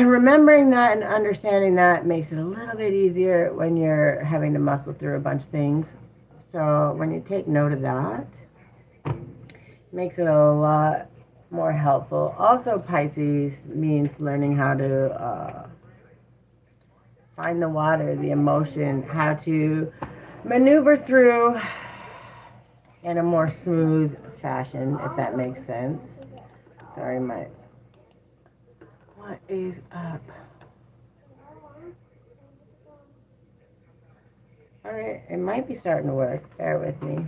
remembering that and understanding that makes it a little bit easier when you're having to muscle through a bunch of things. So when you take note of that, it makes it a lot more helpful. Also, Pisces means learning how to find the water, the emotion, how to maneuver through in a more smooth fashion, if that makes sense. Sorry, what is up? Alright, it might be starting to work. Bear with me.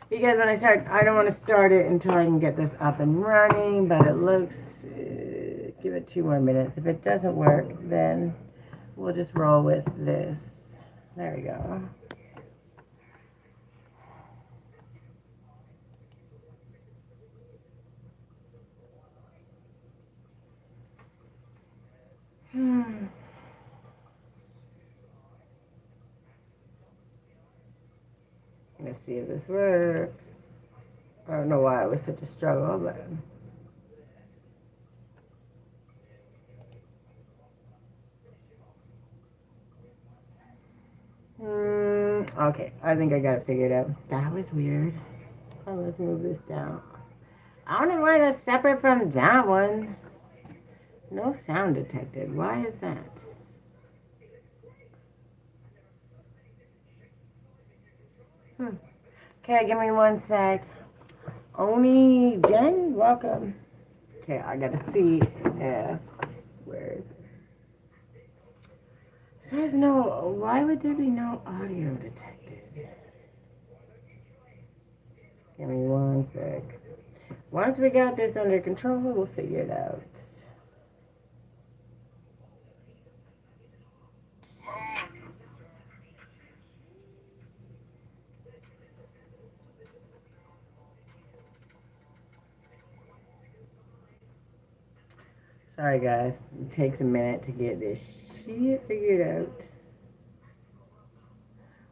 Because when I don't want to start it until I can get this up and running, but it looks, give it 2 more minutes. If it doesn't work, then we'll just roll with this. There we go. Let's see if this works. I don't know why it was such a struggle, but... okay, I think I got it figured out. That was weird. Oh, let's move this down. I don't know why that's separate from that one. No sound detected. Why is that? Okay, give me 1 sec. Oni Jen, welcome. Okay, I gotta see if... where is it? Says no. Why would there be no audio detected? Give me 1 sec. Once we got this under control, we'll figure it out. Sorry guys, it takes a minute to get this shit figured out.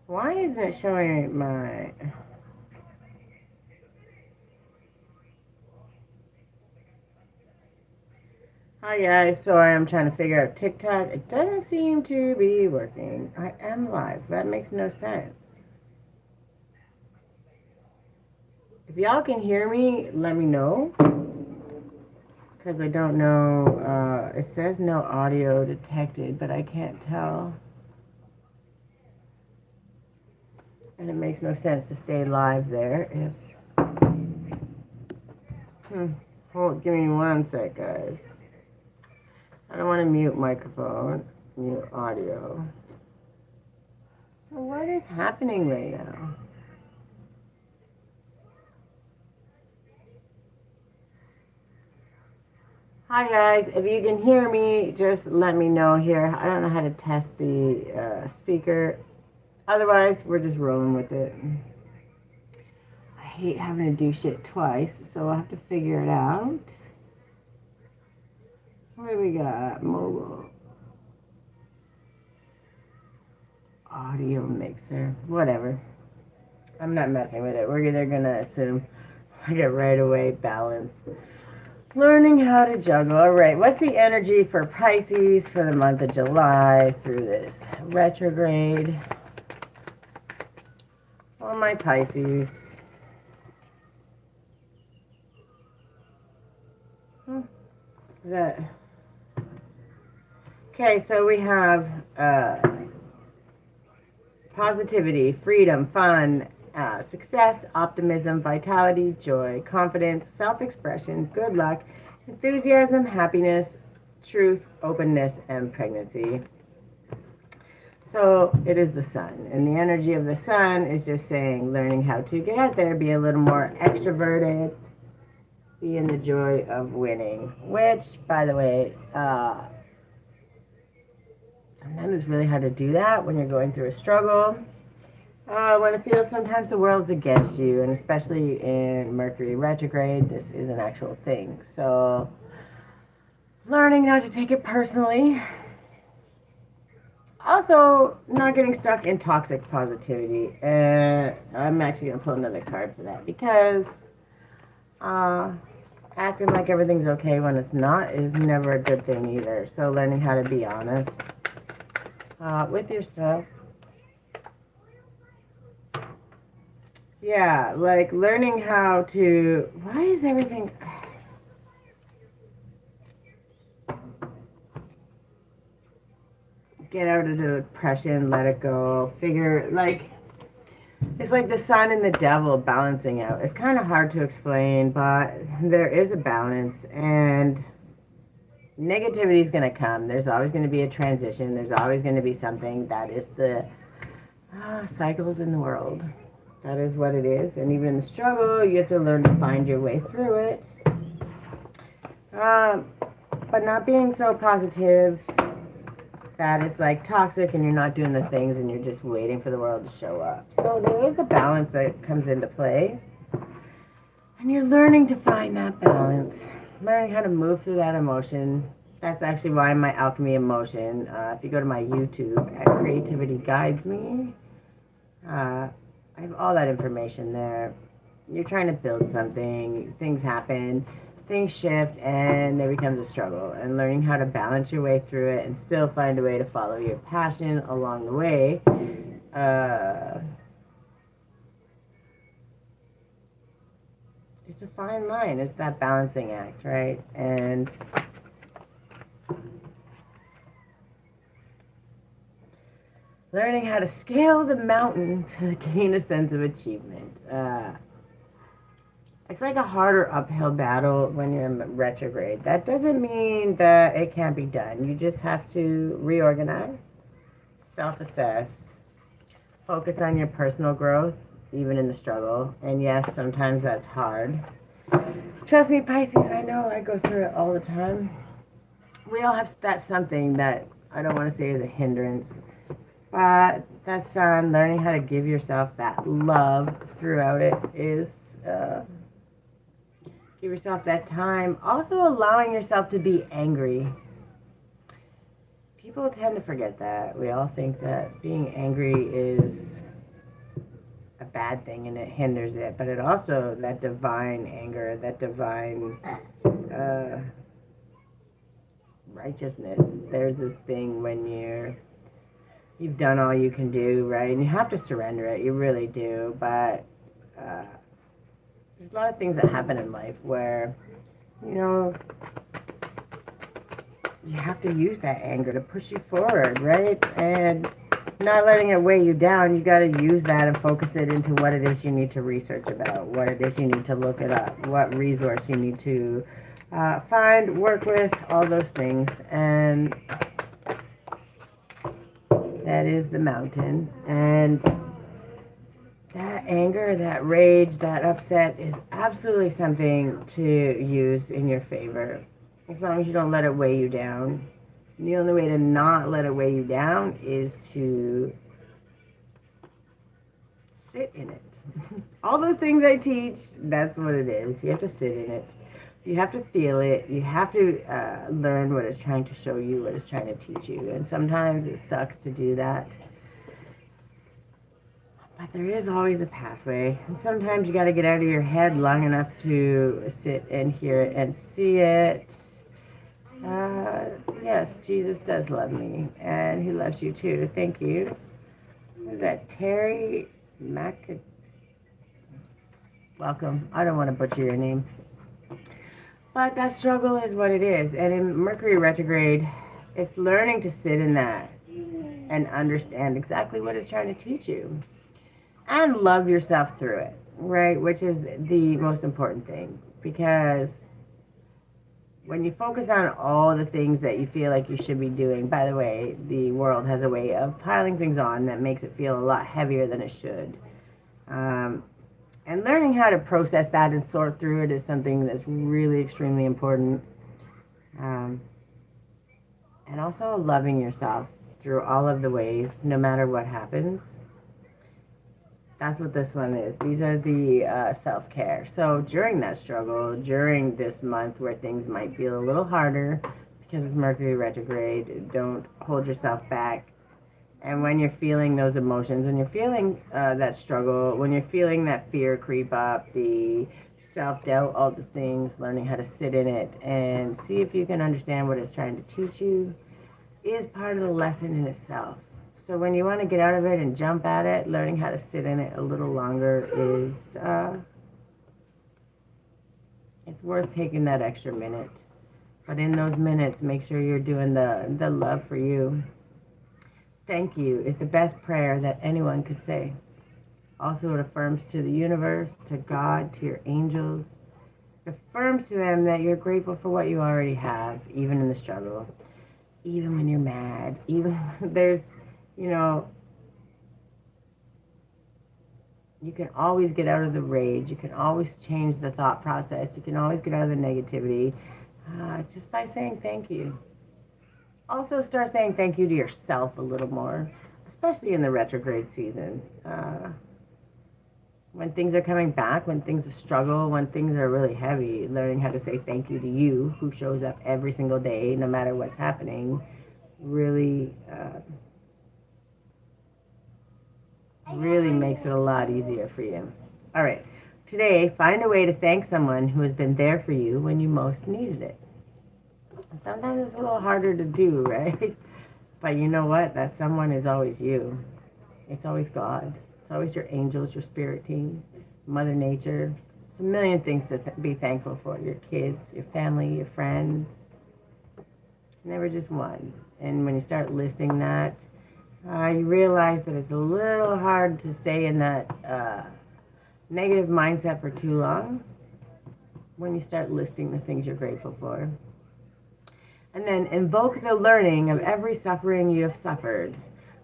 Why isn't it showing my... Hi guys, sorry, I'm trying to figure out TikTok. It doesn't seem to be working. I am live. That makes no sense. If y'all can hear me, let me know. Because I don't know, it says no audio detected, but I can't tell. And it makes no sense to stay live there if... Hold, give me 1 sec, guys. I don't want to mute microphone, mute audio. So what is happening right now? Hi guys, if you can hear me, just let me know here. I don't know how to test the speaker. Otherwise, we're just rolling with it. I hate having to do shit twice, so I'll have to figure it out. What do we got? Mobile. Audio mixer. Whatever. I'm not messing with it. We're either going to assume I get right away balance. Learning how to juggle. All right. What's the energy for Pisces for the month of July through this retrograde? Well, my Pisces. Is that... Okay, so we have positivity, freedom, fun, success, optimism, vitality, joy, confidence, self-expression, good luck, enthusiasm, happiness, truth, openness, and pregnancy. So it is the sun, and the energy of the sun is just saying learning how to get out there, be a little more extroverted, be in the joy of winning, which, by the way, sometimes it's really hard to do that when you're going through a struggle. When it feels sometimes the world's against you, and especially in Mercury retrograde, this is an actual thing. So, learning not to take it personally. Also, not getting stuck in toxic positivity. I'm actually going to pull another card for that because acting like everything's okay when it's not is never a good thing either. So learning how to be honest with yourself. Yeah, like learning how to, why is everything, get out of the depression, let it go, figure, like, it's like the sun and the devil balancing out. It's kind of hard to explain, but there is a balance, and negativity is going to come. There's always going to be a transition. There's always going to be something. That is the cycles in the world. That is what it is. And even in the struggle, you have to learn to find your way through it. But not being so positive that is like toxic and you're not doing the things and you're just waiting for the world to show up. So there is a balance that comes into play. And you're learning to find that balance. Learning how to move through that emotion. That's actually why my alchemy emotion, if you go to my YouTube at Creativity Guides Me, I have all that information there. You're trying to build something, things happen, things shift, and there becomes a struggle. And learning how to balance your way through it and still find a way to follow your passion along the way. It's a fine line. It's that balancing act, right? And learning how to scale the mountain to gain a sense of achievement. It's like a harder uphill battle when you're in retrograde. That doesn't mean that it can't be done. You just have to reorganize, self-assess, focus on your personal growth, even in the struggle. And yes, sometimes that's hard. Trust me, Pisces, I know I go through it all the time. We all have that something that I don't want to say is a hindrance. But that's learning how to give yourself that love throughout it is give yourself that time. Also allowing yourself to be angry. People tend to forget that. We all think that being angry is a bad thing and it hinders it. But it also, that divine anger, that divine righteousness. There's this thing when you've done all you can do, right? And you have to surrender it. You really do. But there's a lot of things that happen in life where, you have to use that anger to push you forward, right? And not letting it weigh you down. You got to use that and focus it into what it is you need to research about, what it is you need to look it up, what resource you need to find, work with, all those things. And that is the mountain. And that anger, that rage, that upset is absolutely something to use in your favor. As long as you don't let it weigh you down. And the only way to not let it weigh you down is to sit in it. All those things I teach, that's what it is. You have to sit in it. You have to feel it. You have to learn what it's trying to show you, what it's trying to teach you. And sometimes it sucks to do that. But there is always a pathway. And sometimes you got to get out of your head long enough to sit and hear it and see it. Yes, Jesus does love me. And he loves you too. Thank you. Is that Terry Mac? Welcome. I don't want to butcher your name. But that struggle is what it is. And in Mercury retrograde, it's learning to sit in that and understand exactly what it's trying to teach you. And love yourself through it, right? Which is the most important thing. Because when you focus on all the things that you feel like you should be doing, by the way, the world has a way of piling things on that makes it feel a lot heavier than it should. And learning how to process that and sort through it is something that's really extremely important. And also loving yourself through all of the ways, no matter what happens. That's what this one is. These are the self-care. So during that struggle, during this month where things might feel a little harder because of Mercury retrograde, don't hold yourself back. And when you're feeling those emotions, when you're feeling that struggle, when you're feeling that fear creep up, the self-doubt, all the things, learning how to sit in it and see if you can understand what it's trying to teach you is part of the lesson in itself. So when you want to get out of it and jump at it, learning how to sit in it a little longer is, it's worth taking that extra minute. But in those minutes, make sure you're doing the love for you. Thank you is the best prayer that anyone could say. Also, it affirms to the universe, to God, to your angels. It affirms to them that you're grateful for what you already have, even in the struggle, even when you're mad, even there's, you know, you can always get out of the rage. You can always change the thought process. You can always get out of the negativity just by saying thank you. Also, start saying thank you to yourself a little more, especially in the retrograde season. When things are coming back, when things are struggle, when things are really heavy, learning how to say thank you to you, who shows up every single day, no matter what's happening, really, really makes it a lot easier for you. All right. Today, find a way to thank someone who has been there for you when you most needed it. Sometimes it's a little harder to do, right? But you know what? That someone is always you. It's always God. It's always your angels, your spirit team, Mother Nature. It's a million things to be thankful for. Your kids, your family, your friends. It's never just one. And when you start listing that, you realize that it's a little hard to stay in that negative mindset for too long when you start listing the things you're grateful for. And then invoke the learning of every suffering you have suffered.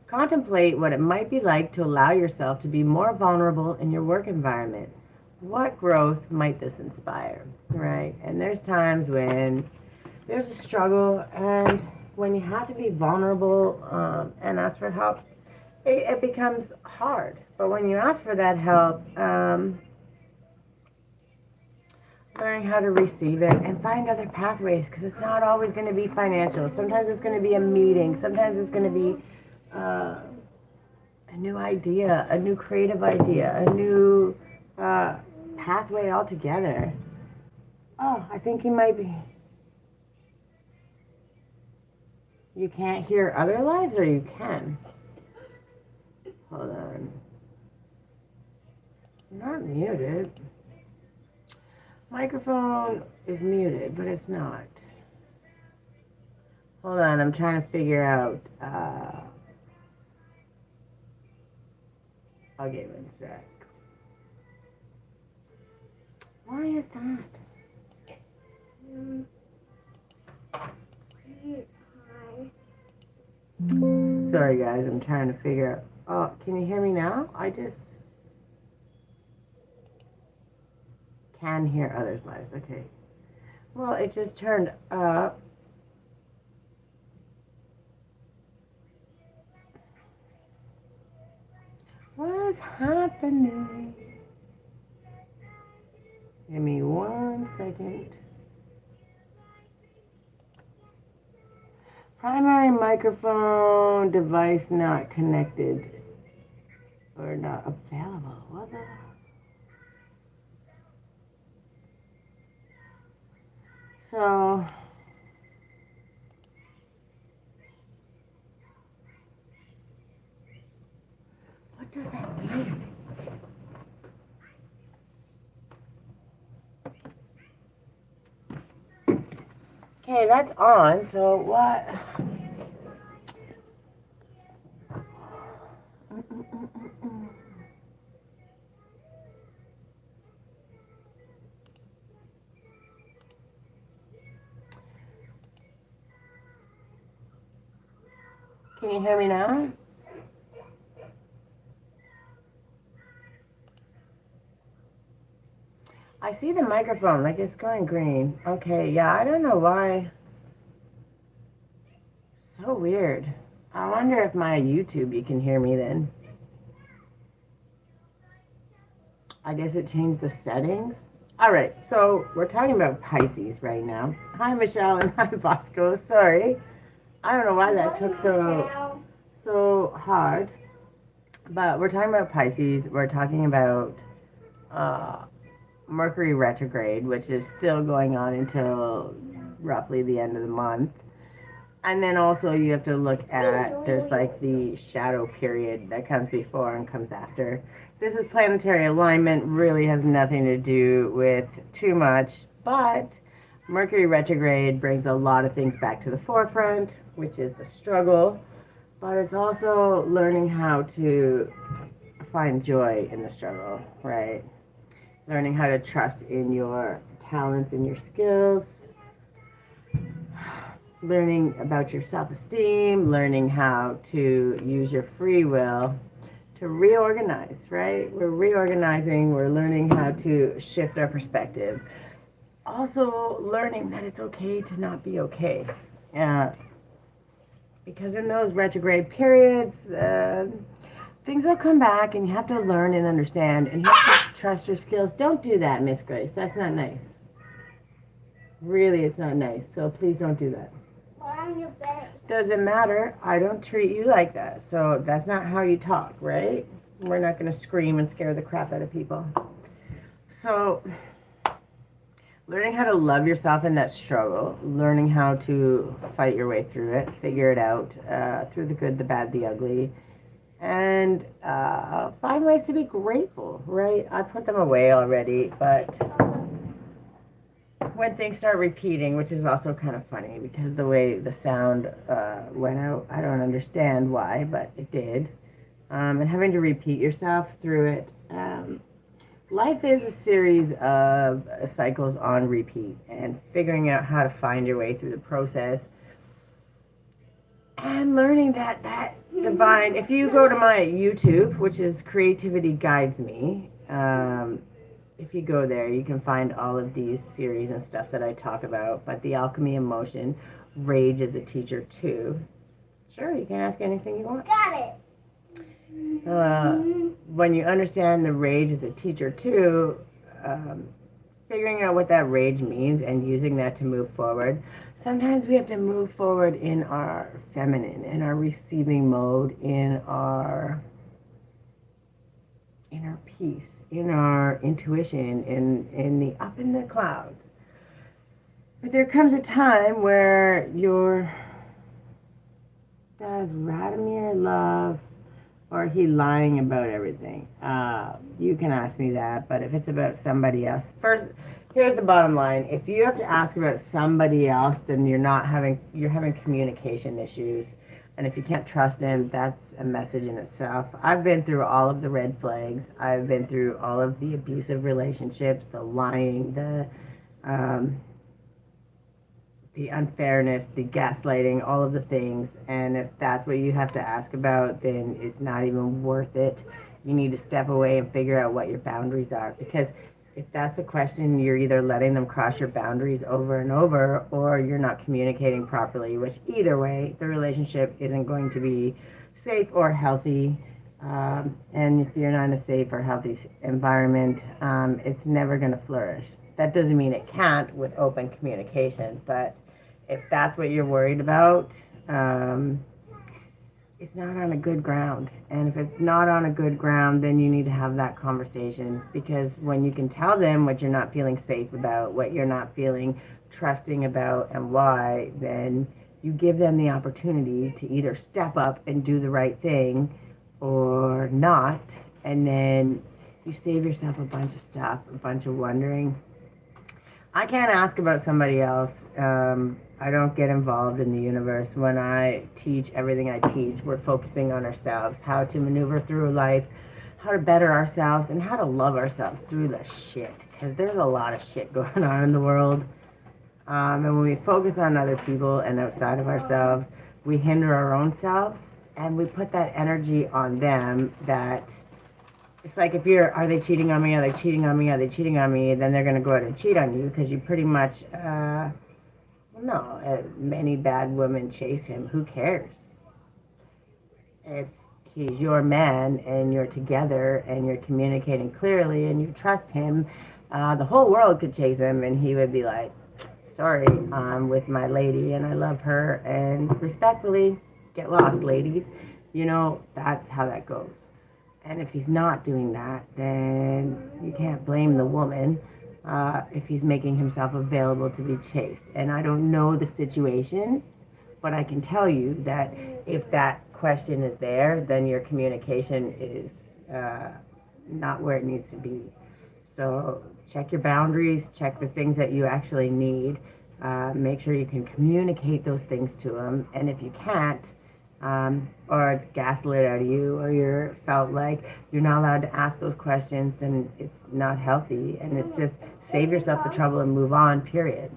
Contemplate what it might be like to allow yourself to be more vulnerable in your work environment. What growth might this inspire, right? And there's times when there's a struggle, and when you have to be vulnerable and ask for help, it becomes hard. But when you ask for that help, learning how to receive it and find other pathways, because it's not always going to be financial. Sometimes it's going to be a meeting. Sometimes it's going to be a new idea, a new creative idea, a new pathway altogether. Oh, I think you might be. You can't hear other lives, or you can? Hold on. You're not muted. Microphone is muted, but it's not. Hold on, I'm trying to figure out. I'll give it a sec. Why is that? Sorry guys, I'm trying to figure out. Oh, can you hear me now? I just can hear others' lives. Okay. Well, it just turned up. What is happening? Give me 1 second. Primary microphone device not connected or not available. What the? So, what does that mean? Okay, that's on, so what? Can you hear me now? I see the microphone, like it's going green. Okay, yeah, I don't know why. So weird. I wonder if my YouTube, you can hear me then. I guess it changed the settings. All right, so we're talking about Pisces right now. Hi, Michelle, and hi, Bosco. Sorry. I don't know why that took so hard. But we're talking about Pisces. We're talking about Mercury retrograde, which is still going on until roughly the end of the month. And then also you have to look at, there's like the shadow period that comes before and comes after. This is planetary alignment, really has nothing to do with too much, but Mercury retrograde brings a lot of things back to the forefront, which is the struggle, but it's also learning how to find joy in the struggle, right? Learning how to trust in your talents and your skills, learning about your self-esteem, learning how to use your free will to reorganize, right? We're reorganizing, we're learning how to shift our perspective. Also learning that it's okay to not be okay. Because in those retrograde periods, things will come back and you have to learn and understand and you have to trust your skills. Don't do that, Miss Grace. That's not nice. Really, it's not nice. So please don't do that. Doesn't matter. I don't treat you like that. So that's not how you talk, right? We're not going to scream and scare the crap out of people. So learning how to love yourself in that struggle, learning how to fight your way through it, figure it out through the good, the bad, the ugly, and find ways to be grateful, right? I put them away already, but when things start repeating, which is also kind of funny because the way the sound went out, I don't understand why, but it did. And having to repeat yourself through it. Life is a series of cycles on repeat, and figuring out how to find your way through the process and learning that divine. If you go to my YouTube, which is Creativity Guides Me, if you go there, you can find all of these series and stuff that I talk about. But the alchemy of motion, rage is a teacher too. Sure, you can ask anything you want. Got it. When you understand the rage as a teacher too, figuring out what that rage means and using that to move forward. Sometimes we have to move forward in our feminine, in our receiving mode, in our peace, in our intuition, in the up in the clouds. But there comes a time where does Radomir love, or he lying about everything? You can ask me that, but if it's about somebody else, first, here's the bottom line. If you have to ask about somebody else, then you're having communication issues. And if you can't trust him, that's a message in itself. I've been through all of the red flags. I've been through all of the abusive relationships, the lying, the unfairness, the gaslighting, all of the things. And if that's what you have to ask about, then it's not even worth it. You need to step away and figure out what your boundaries are. Because if that's the question, you're either letting them cross your boundaries over and over, or you're not communicating properly, which either way, the relationship isn't going to be safe or healthy. And if you're not in a safe or healthy environment, it's never going to flourish. That doesn't mean it can't with open communication, but if that's what you're worried about, it's not on a good ground. And if it's not on a good ground, then you need to have that conversation, because when you can tell them what you're not feeling safe about, what you're not feeling trusting about, and why, then you give them the opportunity to either step up and do the right thing or not, and then you save yourself a bunch of stuff, a bunch of wondering. I can't ask about somebody else. I don't get involved in the universe. When I teach everything I teach, we're focusing on ourselves, how to maneuver through life, how to better ourselves, and how to love ourselves through the shit. Because there's a lot of shit going on in the world. And when we focus on other people and outside of ourselves, we hinder our own selves, and we put that energy on them that it's like, are they cheating on me? Are they cheating on me? Are they cheating on me? Then they're going to go out and cheat on you because you pretty much, many bad women chase him. Who cares? If he's your man and you're together and you're communicating clearly and you trust him, the whole world could chase him and he would be like, sorry, I'm with my lady and I love her, and respectfully, get lost, ladies. That's how that goes. And if he's not doing that, then you can't blame the woman. if he's making himself available to be chased. And I don't know the situation, but I can tell you that if that question is there, then your communication is not where it needs to be. So check your boundaries, check the things that you actually need. Make sure you can communicate those things to them. And if you can't, or it's gaslit out of you, or you're felt like you're not allowed to ask those questions, then it's not healthy. And it's just save yourself the trouble and move on, period.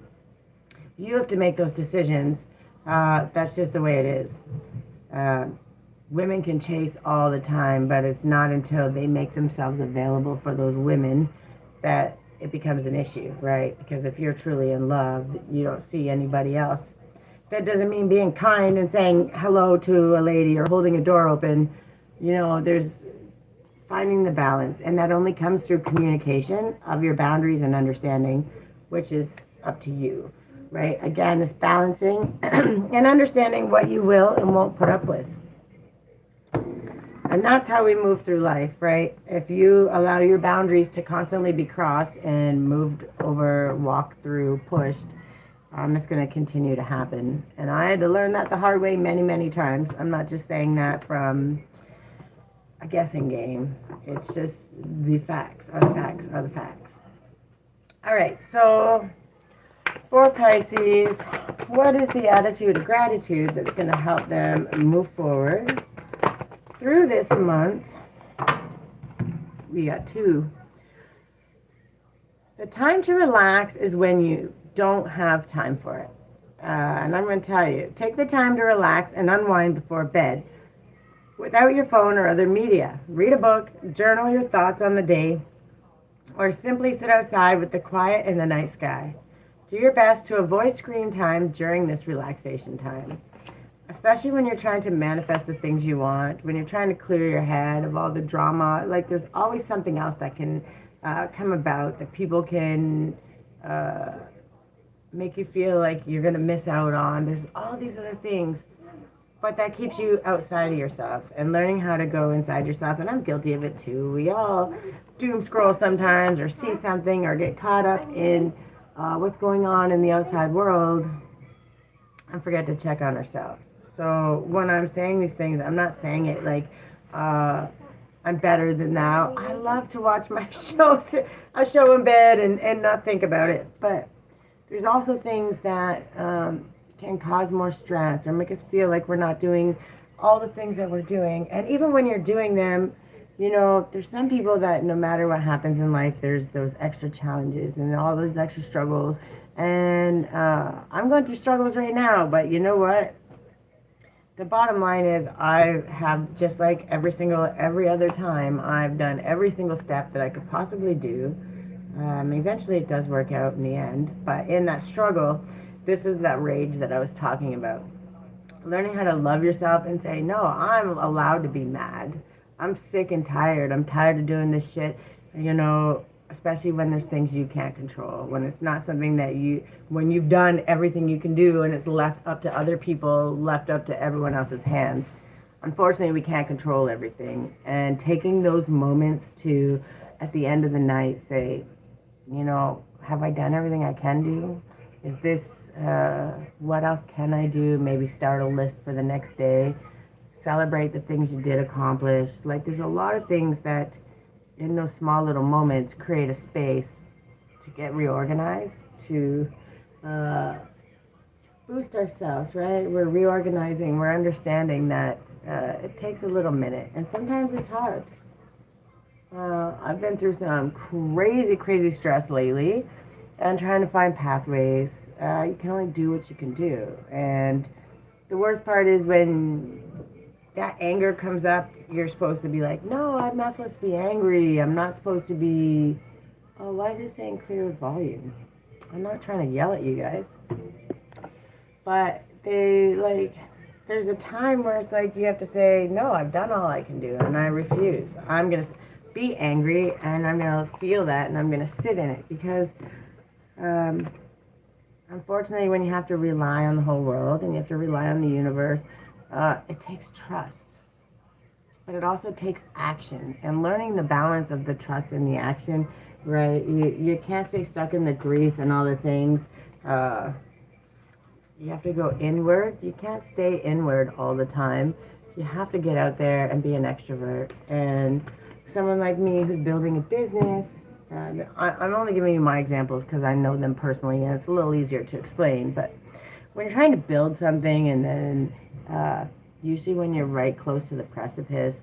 You have to make those decisions. That's just the way it is. Women can chase all the time, but it's not until they make themselves available for those women that it becomes an issue, right? Because if you're truly in love, you don't see anybody else. That doesn't mean being kind and saying hello to a lady or holding a door open. There's finding the balance, and that only comes through communication of your boundaries and understanding, which is up to you, right? Again, it's balancing and understanding what you will and won't put up with. And that's how we move through life, right? If you allow your boundaries to constantly be crossed and moved over, walked through, pushed, it's going to continue to happen. And I had to learn that the hard way many, many times. I'm not just saying that from a guessing game. It's just the facts are the facts are the facts. All right, so for Pisces, what is the attitude of gratitude that's going to help them move forward through this month? We got two. The time to relax is when you don't have time for it. And I'm going to tell you, take the time to relax and unwind before bed without your phone or other media. Read a book, journal your thoughts on the day, or simply sit outside with the quiet and the night sky. Do your best to avoid screen time during this relaxation time, especially when you're trying to manifest the things you want, when you're trying to clear your head of all the drama. Like, there's always something else that can come about that people can make you feel like you're going to miss out on. There's all these other things, but that keeps you outside of yourself and learning how to go inside yourself. And I'm guilty of it too. We all doom scroll sometimes, or see something, or get caught up in what's going on in the outside world and forget to check on ourselves. So when I'm saying these things, I'm not saying it like I'm better than thou. I love to watch my shows, a show in bed and not think about it. But there's also things that can cause more stress or make us feel like we're not doing all the things that we're doing. And even when you're doing them, there's some people that no matter what happens in life, there's those extra challenges and all those extra struggles. And I'm going through struggles right now, but you know what? The bottom line is I have, just like every other time, I've done every single step that I could possibly do. Eventually it does work out in the end, but in that struggle, this is that rage that I was talking about. Learning how to love yourself and say, no, I'm allowed to be mad. I'm sick and tired. I'm tired of doing this shit, especially when there's things you can't control, when it's not something that when you've done everything you can do and it's left up to other people, left up to everyone else's hands. Unfortunately, we can't control everything. And taking those moments to, at the end of the night, say, have I done everything I can do? Is this, what else can I do? Maybe start a list for the next day. Celebrate the things you did accomplish. Like, there's a lot of things that in those small little moments create a space to get reorganized, to boost ourselves, right? We're reorganizing, we're understanding that it takes a little minute, and sometimes it's hard. I've been through some crazy stress lately and trying to find pathways. You can only do what you can do. And the worst part is when that anger comes up, you're supposed to be like, no, I'm not supposed to be angry. I'm not supposed to be, oh, why is it saying clear with volume? I'm not trying to yell at you guys. But there's a time where it's like you have to say, no, I've done all I can do and I refuse. I'm going to be angry and I'm going to feel that and I'm going to sit in it because unfortunately when you have to rely on the whole world and you have to rely on the universe, it takes trust. But it also takes action. And learning the balance of the trust and the action right? You can't stay stuck in the grief and all the things. Uh, you have to go inward. You can't stay inward all the time. You have to get out there and be an extrovert. And someone like me who's building a business, I'm only giving you my examples because I know them personally and it's a little easier to explain. But when you're trying to build something and then usually when you're right close to the precipice,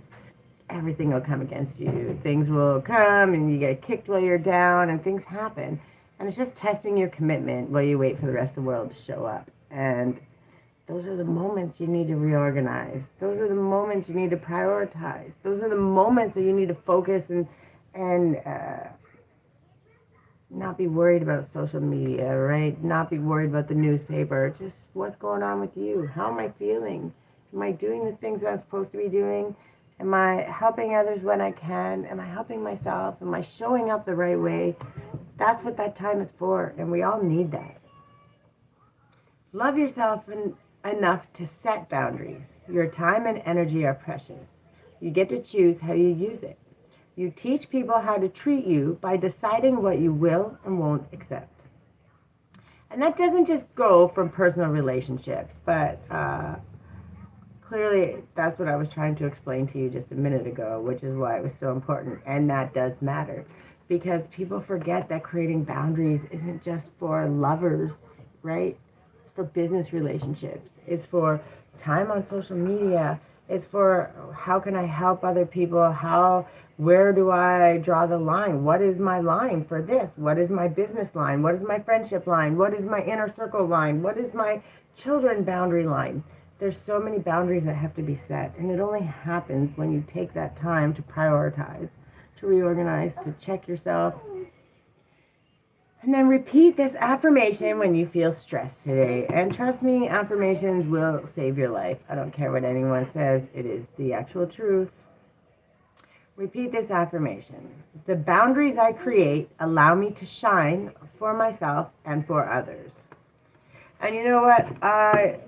everything will come against you. Things will come and you get kicked while you're down and things happen. And it's just testing your commitment while you wait for the rest of the world to show up. And those are the moments you need to reorganize. Those are the moments you need to prioritize. Those are the moments that you need to focus and not be worried about social media, right? Not be worried about the newspaper. Just what's going on with you? How am I feeling? Am I doing the things that I'm supposed to be doing? Am I helping others when I can? Am I helping myself? Am I showing up the right way? That's what that time is for, and we all need that. Love yourself enough to set boundaries. Your time and energy are precious. You get to choose how you use it. You teach people how to treat you by deciding what you will and won't accept. And that doesn't just go from personal relationships, but clearly that's what I was trying to explain to you just a minute ago, which is why it was so important. And that does matter because people forget that creating boundaries isn't just for lovers, right? It's for business relationships. It's for time on social media. It's for how can I help other people? Where do I draw the line? What is my line for this? What is my business line? What is my friendship line? What is my inner circle line? What is my children boundary line? There's so many boundaries that have to be set, and it only happens when you take that time to prioritize, to reorganize, to check yourself. And then repeat this affirmation when you feel stressed today. And trust me, affirmations will save your life. I don't care what anyone says, it is the actual truth. Repeat this affirmation. The boundaries I create allow me to shine for myself and for others. And you know what? I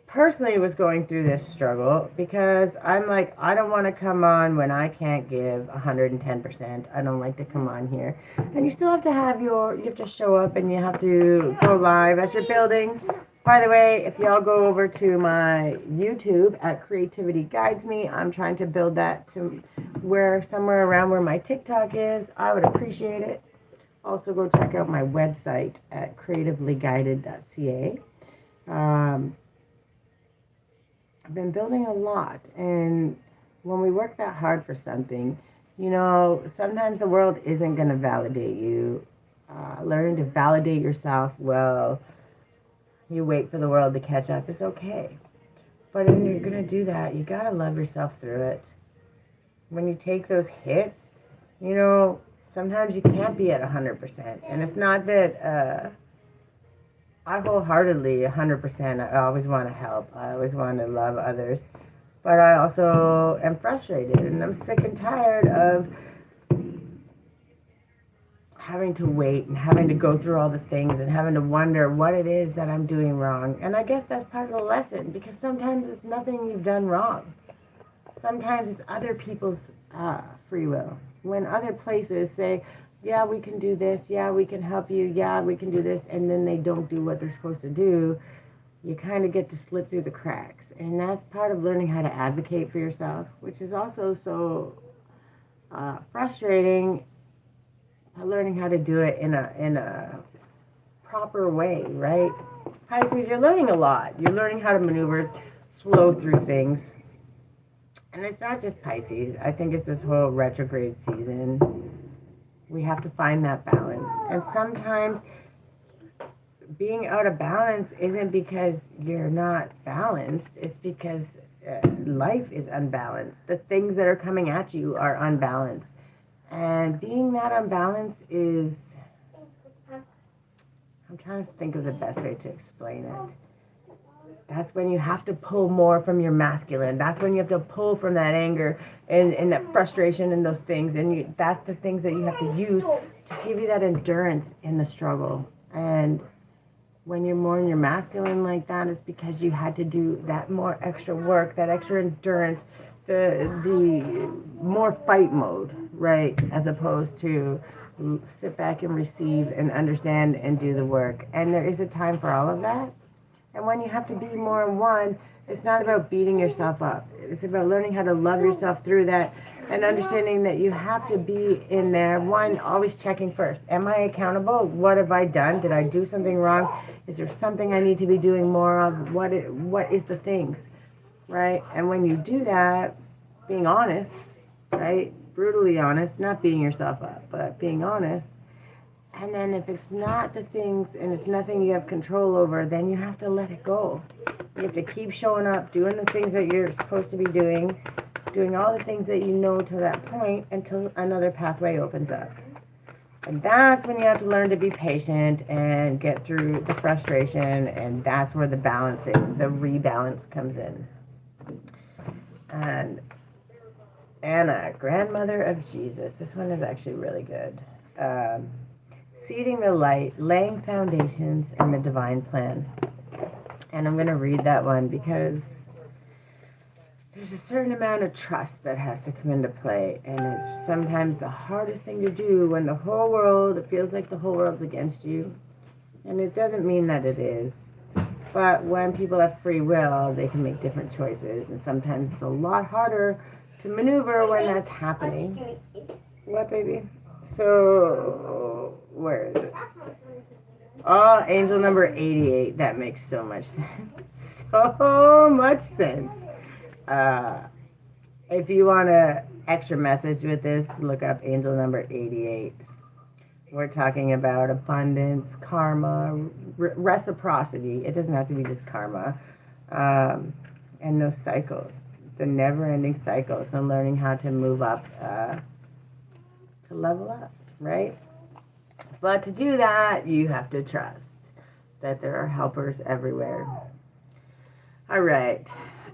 personally was going through this struggle because I'm like, I don't want to come on when I can't give 110%. I don't like to come on here. And you still have to you have to show up and you have to go live as you're building. By the way, if y'all go over to my YouTube at Creativity Guides Me, I'm trying to build that to somewhere around where my TikTok is. I would appreciate it. Also go check out my website at creativelyguided.ca. I've been building a lot, and when we work that hard for something, sometimes the world isn't going to validate you. Learning to validate yourself while you wait for the world to catch up is okay. But if you're going to do that, you got to love yourself through it. When you take those hits, sometimes you can't be at 100%. And it's not that I wholeheartedly, 100%, I always want to help. I always want to love others. But I also am frustrated and I'm sick and tired of having to wait and having to go through all the things and having to wonder what it is that I'm doing wrong. And I guess that's part of the lesson because sometimes it's nothing you've done wrong. Sometimes it's other people's free will. When other places say, yeah, we can do this, yeah, we can help you, yeah, we can do this, and then they don't do what they're supposed to do, you kind of get to slip through the cracks. And that's part of learning how to advocate for yourself, which is also so frustrating, learning how to do it in a proper way, right? Pisces, you're learning a lot. You're learning how to maneuver, flow through things. And it's not just Pisces. I think it's this whole retrograde season. We have to find that balance. And sometimes being out of balance isn't because you're not balanced. It's because life is unbalanced. The things that are coming at you are unbalanced. And being that unbalanced is... I'm trying to think of the best way to explain it. That's when you have to pull more from your masculine. That's when you have to pull from that anger and that frustration and those things. And that's the things that you have to use to give you that endurance in the struggle. And when you're more in your masculine like that, it's because you had to do that more extra work, that extra endurance, the more fight mode, right? As opposed to sit back and receive and understand and do the work. And there is a time for all of that. And when you have to be more in one, it's not about beating yourself up. It's about learning how to love yourself through that and understanding that you have to be in there. One, always checking first. Am I accountable? What have I done? Did I do something wrong? Is there something I need to be doing more of? What is the things, right? And when you do that, being honest, right? Brutally honest, not beating yourself up, but being honest. And then if it's not the things and it's nothing you have control over, then you have to let it go. You have to keep showing up, doing the things that you're supposed to be doing all the things that you know to that point until another pathway opens up. And that's when you have to learn to be patient and get through the frustration, and that's where the balancing, the rebalance comes in. And Anna, grandmother of Jesus. This one is actually really good. Seeding the light, laying foundations, and the divine plan. And I'm going to read that one because there's a certain amount of trust that has to come into play. And it's sometimes the hardest thing to do when the whole world, it feels like the whole world's against you. And it doesn't mean that it is. But when people have free will, they can make different choices. And sometimes it's a lot harder to maneuver when that's happening. What, baby? So, where is it? Oh, angel number 88. That makes so much sense. So much sense. If you want an extra message with this, look up angel number 88. We're talking about abundance, karma, reciprocity. It doesn't have to be just karma. And those cycles, the never-ending cycles, and learning how to move up, to level up, right? But to do that, you have to trust that there are helpers everywhere. All right.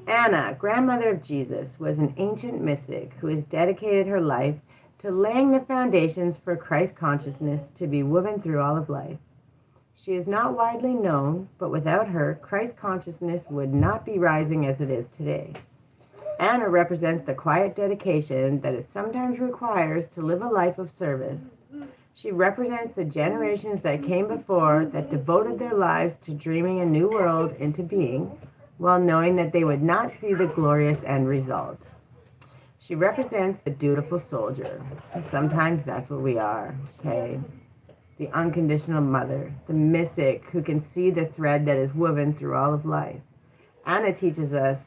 Anna, grandmother of Jesus, was an ancient mystic who has dedicated her life to laying the foundations for Christ consciousness to be woven through all of life. She is not widely known, but without her, Christ consciousness would not be rising as it is today. Anna represents the quiet dedication that it sometimes requires to live a life of service. She represents the generations that came before that devoted their lives to dreaming a new world into being, while knowing that they would not see the glorious end result. She represents the dutiful soldier, and sometimes that's what we are, okay? The unconditional mother, the mystic who can see the thread that is woven through all of life. Anna teaches us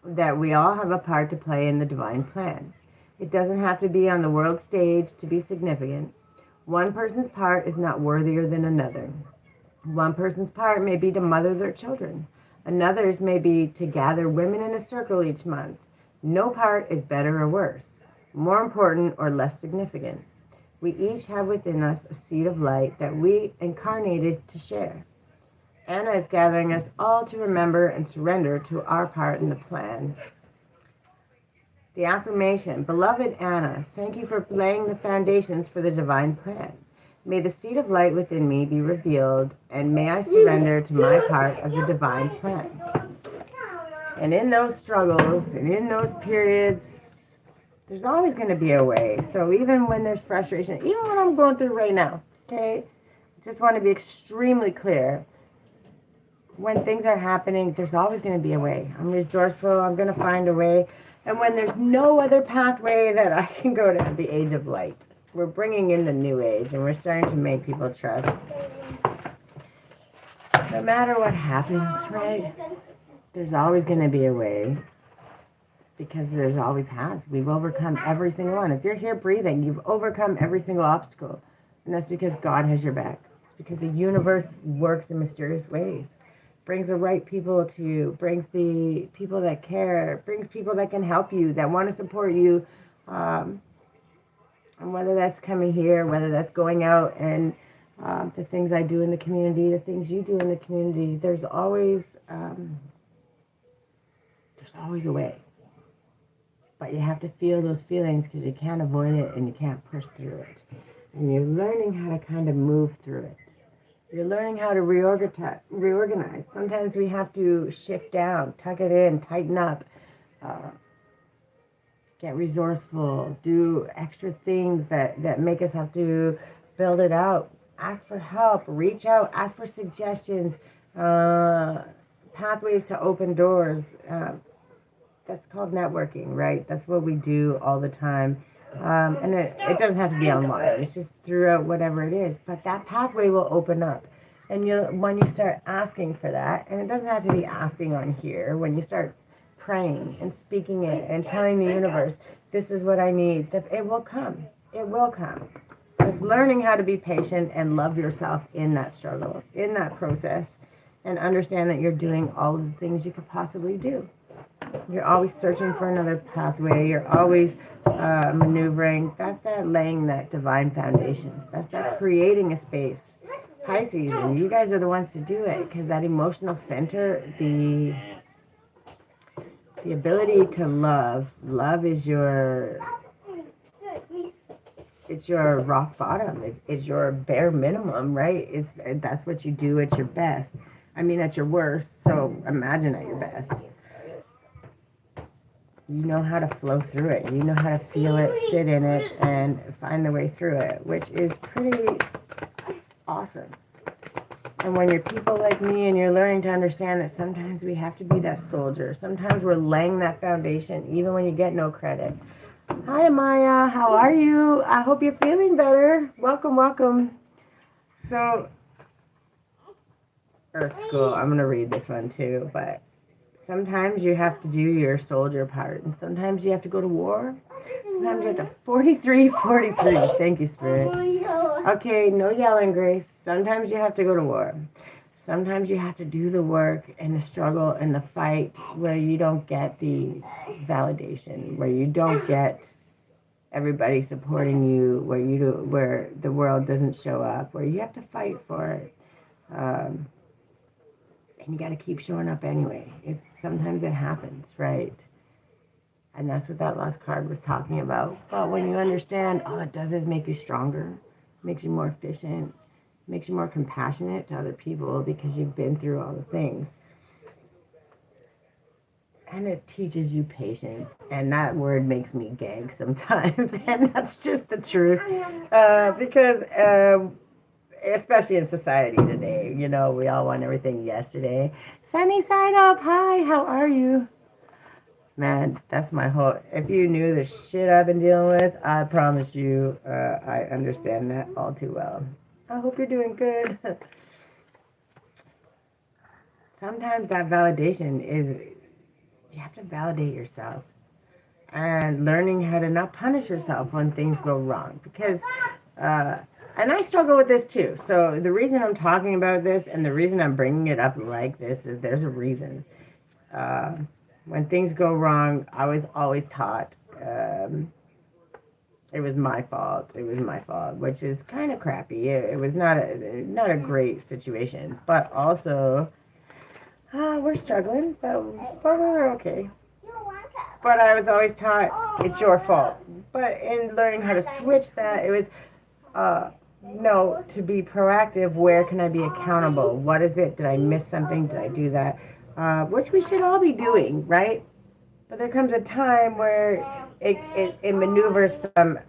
that we all have a part to play in the divine plan. It doesn't have to be on the world stage to be significant. One person's part is not worthier than another. One person's part may be to mother their children. Another's may be to gather women in a circle each month. No part is better or worse, more important or less significant. We each have within us a seed of light that we incarnated to share. Anna is gathering us all to remember and surrender to our part in the plan. The affirmation, beloved Anna, thank you for laying the foundations for the divine plan. May the seed of light within me be revealed, and may I surrender to my part of the divine plan. And in those struggles, and in those periods, there's always going to be a way. So even when there's frustration, even what I'm going through right now, okay, I just want to be extremely clear. When things are happening, there's always going to be a way. I'm resourceful. I'm going to find a way. And when there's no other pathway that I can go to the age of light, we're bringing in the new age, and we're starting to make people trust. No matter what happens, right, there's always going to be a way, because there's always has. We've overcome every single one. If you're here breathing, you've overcome every single obstacle. And that's because God has your back. It's because the universe works in mysterious ways. Brings the right people to you, brings the people that care, brings people that can help you, that want to support you. And whether that's coming here, whether that's going out and the things I do in the community, the things you do in the community, there's always a way. But you have to feel those feelings, because you can't avoid it and you can't push through it. And you're learning how to kind of move through it. You're learning how to reorganize. Sometimes we have to shift down, tuck it in, tighten up, get resourceful, do extra things that make us have to build it out, ask for help, reach out, ask for suggestions, pathways to open doors. That's called networking, right? That's what we do all the time. And it doesn't have to be online. It's just throughout whatever it is. But that pathway will open up. And when you start asking for that, and it doesn't have to be asking on here, when you start praying and speaking it and telling the universe, this is what I need, that it will come. It will come. It's learning how to be patient and love yourself in that struggle, in that process, and understand that you're doing all of the things you could possibly do. You're always searching for another pathway. You're always maneuvering. That's that laying that divine foundation. That's that creating a space. Pisces, and you guys are the ones to do it, because that emotional center, the ability to love is it's your rock bottom. It's your bare minimum, right? That's what you do at your best. I mean, at your worst. So imagine at your best. You know how to flow through it. You know how to feel it, sit in it, and find the way through it, which is pretty awesome. And when you're people like me and you're learning to understand that sometimes we have to be that soldier. Sometimes we're laying that foundation, even when you get no credit. Hi, Maya. How are you? I hope you're feeling better. Welcome, welcome. So, Earth School, I'm going to read this one too, but sometimes you have to do your soldier part, and sometimes you have to go to war. Sometimes you have to 43. Thank you, Spirit. Okay, no yelling, Grace. Sometimes you have to go to war. Sometimes you have to do the work and the struggle and the fight where you don't get the validation, where you don't get everybody supporting you, where the world doesn't show up, where you have to fight for it. And you got to keep showing up anyway. Sometimes it happens, right? And that's what that last card was talking about. But when you understand, all it does is make you stronger, makes you more efficient, makes you more compassionate to other people because you've been through all the things. And it teaches you patience. And that word makes me gag sometimes. And that's just the truth. Because especially in society today, you know, we all want everything yesterday. Sunny side up. Hi, how are you? Man, that's my whole... If you knew the shit I've been dealing with, I promise you, I understand that all too well. I hope you're doing good. Sometimes that validation is... You have to validate yourself. And learning how to not punish yourself when things go wrong. Because... and I struggle with this too. So the reason I'm talking about this and the reason I'm bringing it up like this is there's a reason. When things go wrong, I was always taught it was my fault. It was my fault, which is kind of crappy. It was not a great situation. But also, we're struggling, but we're okay. But I was always taught it's your fault. But in learning how to switch that, it was... no, to be proactive, where can I be accountable? What is it? Did I miss something? Did I do that? Which we should all be doing, right? But there comes a time where it maneuvers from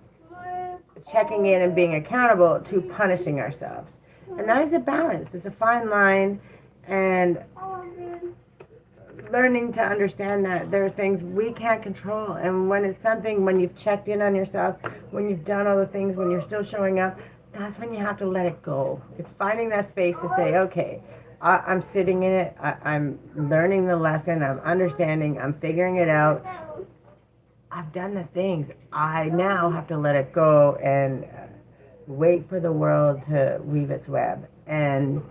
checking in and being accountable to punishing ourselves. And that is a balance. It's a fine line. And learning to understand that there are things we can't control. And when it's something, when you've checked in on yourself, when you've done all the things, when you're still showing up, that's when you have to let it go. It's finding that space to say, okay, I'm sitting in it. I'm learning the lesson. I'm understanding. I'm figuring it out. I've done the things. I now have to let it go and wait for the world to weave its web. And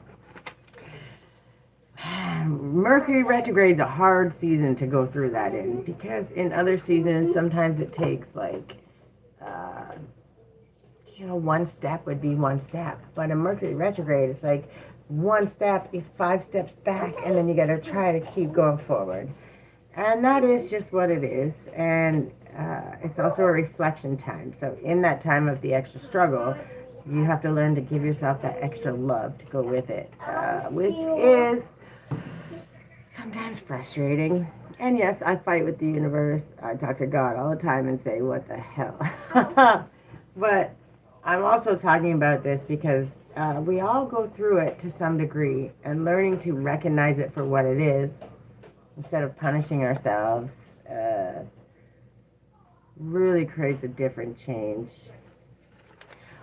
Mercury retrograde is a hard season to go through that in, because in other seasons, sometimes it takes like, one step would be one step. But in Mercury retrograde, it's like one step is 5 steps back, and then you got to try to keep going forward. And that is just what it is. And it's also a reflection time. So in that time of the extra struggle, you have to learn to give yourself that extra love to go with it, which is sometimes frustrating. And yes, I fight with the universe. I talk to God all the time and say, what the hell? But I'm also talking about this because we all go through it to some degree, and learning to recognize it for what it is instead of punishing ourselves really creates a different change.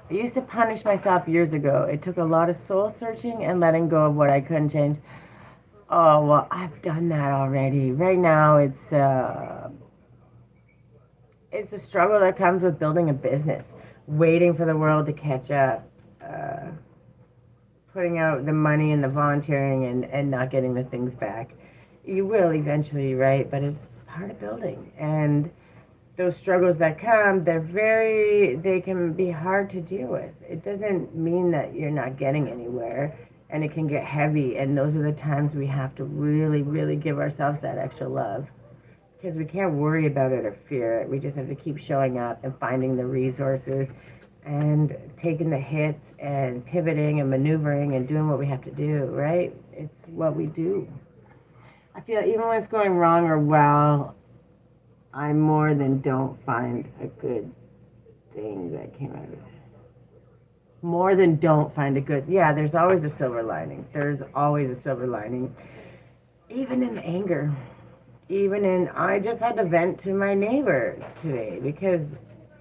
I used to punish myself years ago. It took a lot of soul searching and letting go of what I couldn't change. Oh, well, I've done that already. Right now, it's the struggle that comes with building a business, waiting for the world to catch up, putting out the money and the volunteering and not getting the things back. You will eventually, right? But it's part of building. And those struggles that come, they can be hard to deal with. It doesn't mean that you're not getting anywhere, and it can get heavy, and those are the times we have to really, really give ourselves that extra love, because we can't worry about it or fear it. We just have to keep showing up and finding the resources and taking the hits and pivoting and maneuvering and doing what we have to do, right? It's what we do. I feel even when it's going wrong or well, I more than don't find a good thing that came out of it. More than don't find a good, yeah, there's always a silver lining. There's always a silver lining. Even in anger. I just had to vent to my neighbor today because,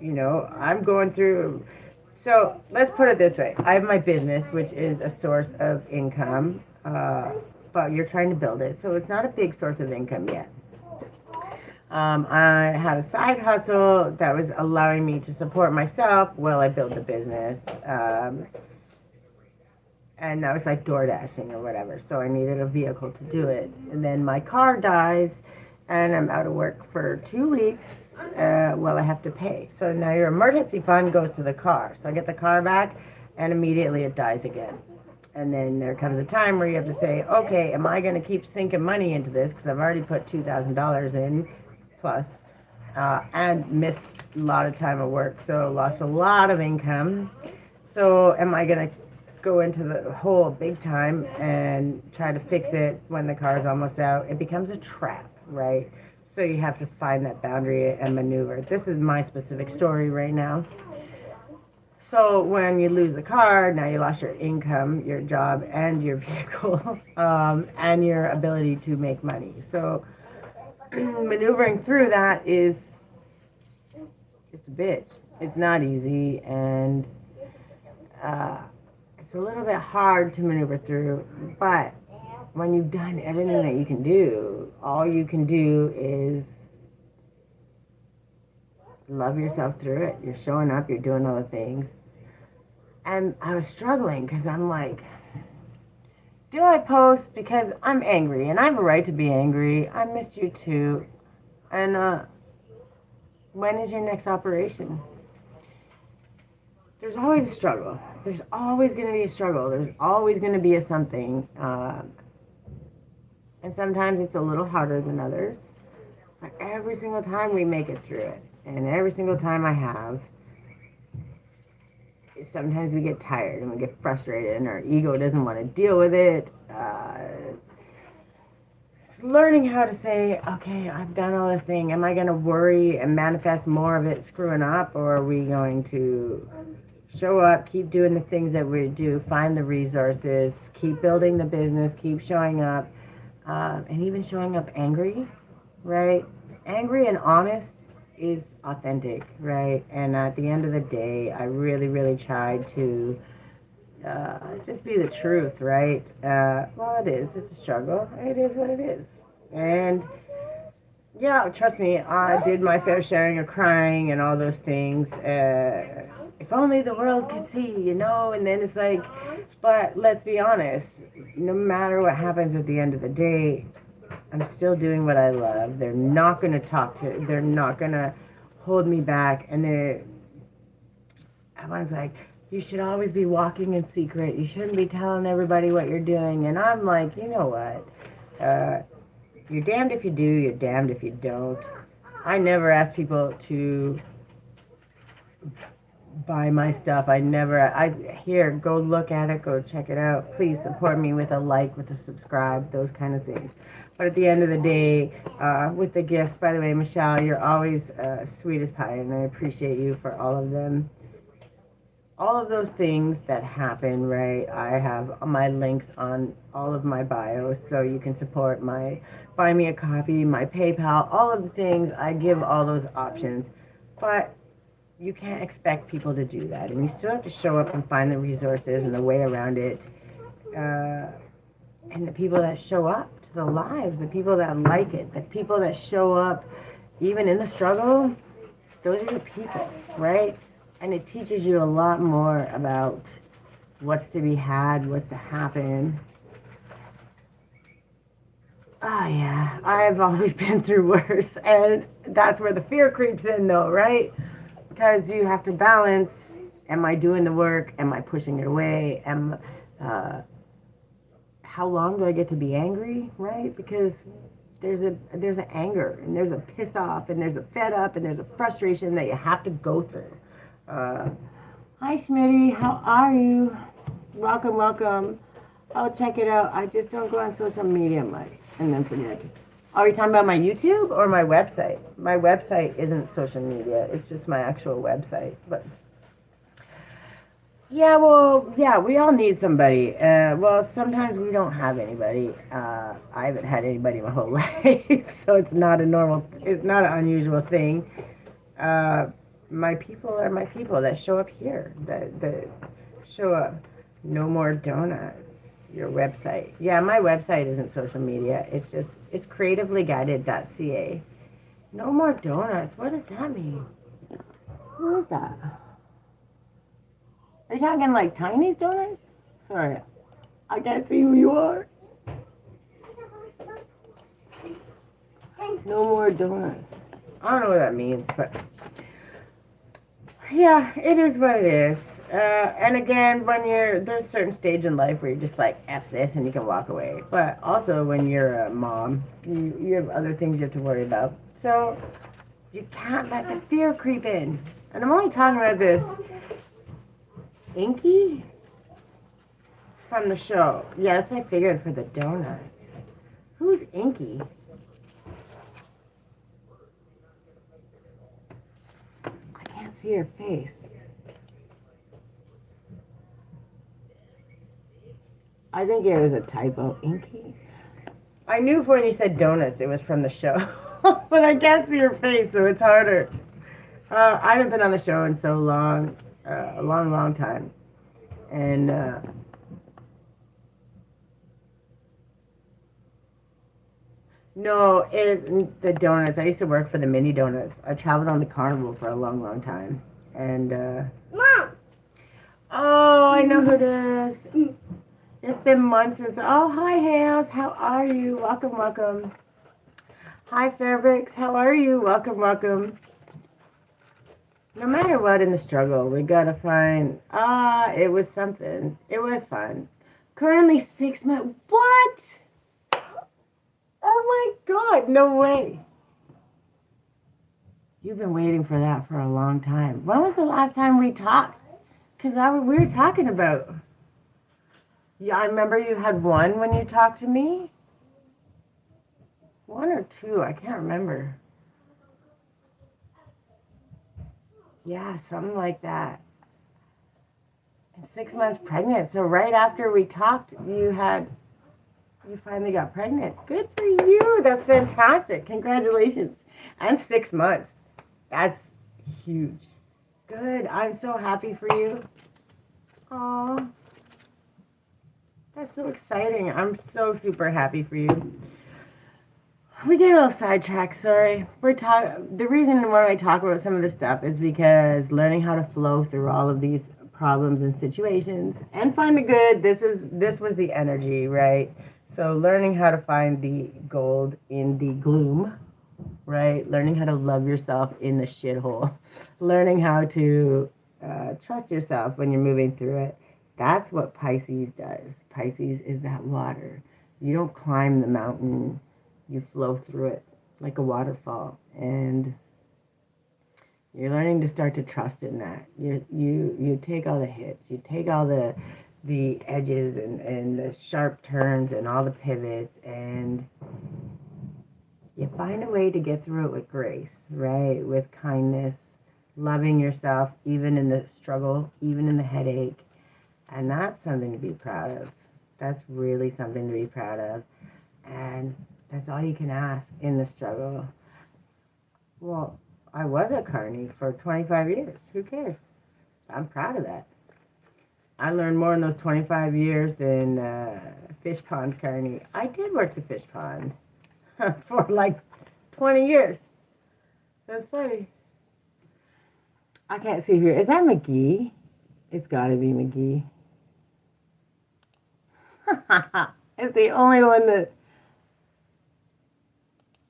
I'm going through, so let's put it this way. I have my business, which is a source of income, but you're trying to build it. So it's not a big source of income yet. I had a side hustle that was allowing me to support myself while I built the business. And that was like door dashing or whatever. So I needed a vehicle to do it. And then my car dies, and I'm out of work for 2 weeks while I have to pay. So now your emergency fund goes to the car. So I get the car back, and immediately it dies again. And then there comes a time where you have to say, okay, am I going to keep sinking money into this? Because I've already put $2,000 in plus, and missed a lot of time of work, so lost a lot of income. So am I going to go into the hole big time and try to fix it when the car is almost out? It becomes a trap, right? So you have to find that boundary and maneuver. This is my specific story right now. So when you lose the car, now you lost your income, your job, and your vehicle, and your ability to make money. So maneuvering through that it's a bitch. It's not easy, and it's a little bit hard to maneuver through, but when you've done everything that you can do, all you can do is love yourself through it. You're showing up, you're doing all the things. And I was struggling because I'm like, do I post because I'm angry, and I have a right to be angry. I missed you too. And when is your next operation? There's always a struggle. There's always going to be a struggle. There's always going to be a something. And sometimes it's a little harder than others. But every single time we make it through it. And every single time I have. Sometimes we get tired and we get frustrated and our ego doesn't want to deal with it. Learning how to say, okay, I've done all this thing. Am I going to worry and manifest more of it screwing up? Or are we going to show up, keep doing the things that we do, find the resources, keep building the business, keep showing up, and even showing up angry, right? Angry and honest is authentic, right? And at the end of the day, I really, really tried to just be the truth, right? Well, it is. It's a struggle. It is what it is. And yeah, trust me, I did my fair sharing of crying and all those things. If only the world could see, and then it's like, but let's be honest, no matter what happens at the end of the day, I'm still doing what I love. They're not going to they're not going to hold me back. And everyone's like, you should always be walking in secret. You shouldn't be telling everybody what you're doing. And I'm like, you know what? You're damned if you do, you're damned if you don't. I never ask people to buy my stuff. Here, go look at it, go check it out. Please support me with a like, with a subscribe, those kind of things. But at the end of the day, with the gifts, by the way, Michelle, you're always sweet as pie, and I appreciate you for all of them. All of those things that happen, right? I have my links on all of my bios, so you can support my buy me a coffee, my PayPal, all of the things. I give all those options, but you can't expect people to do that, and you still have to show up and find the resources and the way around it. And the people that show up to the lives, the people that like it, the people that show up even in the struggle, those are the people, right? And it teaches you a lot more about what's to be had, what's to happen. Oh, yeah, I've always been through worse. And that's where the fear creeps in, though, right? Because you have to balance, am I doing the work? Am I pushing it away? How long do I get to be angry, right? Because there's an anger, and there's a pissed off, and there's a fed up, and there's a frustration that you have to go through. Hi, Smitty. How are you? Welcome, welcome. Oh, check it out. I just don't go on social media much and then forget. Are you talking about my YouTube or my website? My website isn't social media. It's just my actual website. But yeah, well, yeah, we all need somebody. Well, sometimes we don't have anybody. I haven't had anybody my whole life, so it's not an unusual thing. My people are my people that show up here, that show up. No More Donuts, your website. Yeah, my website isn't social media. It's creativelyguided.ca. No More Donuts. What does that mean? Who is that? Are you talking like Tiny's Donuts? Sorry, I can't see who you are. No More Donuts. I don't know what that means, but yeah, it is what it is. And again, there's a certain stage in life where you're just like, F this, and you can walk away. But also when you're a mom, you have other things you have to worry about. So you can't let the fear creep in. And I'm only talking about this Inky from the show. Yes, I figured for the donut. Who's Inky? I can't see her face. I think it was a typo. Inky? I knew when you said donuts, it was from the show. But I can't see her face, so it's harder. I haven't been on the show in so long. A long, long time. And no, the donuts. I used to work for the mini donuts. I traveled on the carnival for a long, long time. And Mom! oh, I know who it is. It's been months since. Oh, hi, Hales. How are you? Welcome, welcome. Hi, Fairbricks. How are you? Welcome, welcome. No matter what in the struggle, we gotta find. It was something. It was fun. Currently 6 months. What? Oh my God! No way. You've been waiting for that for a long time. When was the last time we talked? Because we were talking about. Yeah, I remember you had one when you talked to me. One or two, I can't remember. Yeah, something like that. And 6 months pregnant. So right after we talked, you finally got pregnant. Good for you. That's fantastic. Congratulations. And 6 months. That's huge. Good. I'm so happy for you. Aw. That's so exciting. I'm so super happy for you. We get a little sidetracked, sorry. The reason why I talk about some of this stuff is because learning how to flow through all of these problems and situations and find the good, this was the energy, right? So learning how to find the gold in the gloom, right? Learning how to love yourself in the shithole. Learning how to trust yourself when you're moving through it. That's what Pisces does. Pisces is that water. You don't climb the mountain. You flow through it like a waterfall. And You're learning to start to trust in that. You take all the hits, you take all the edges and the sharp turns and all the pivots, and you find a way to get through it with grace, right? With kindness, loving yourself, even in the struggle, even in the headache. And that's something to be proud of. That's really something to be proud of. And that's all you can ask in the struggle. Well, I was a carny for 25 years. Who cares? I'm proud of that. I learned more in those 25 years than fish pond carny. I did work the fish pond for like 20 years. That's funny. I can't see here. Is that McGee? It's got to be McGee. It's the only one that...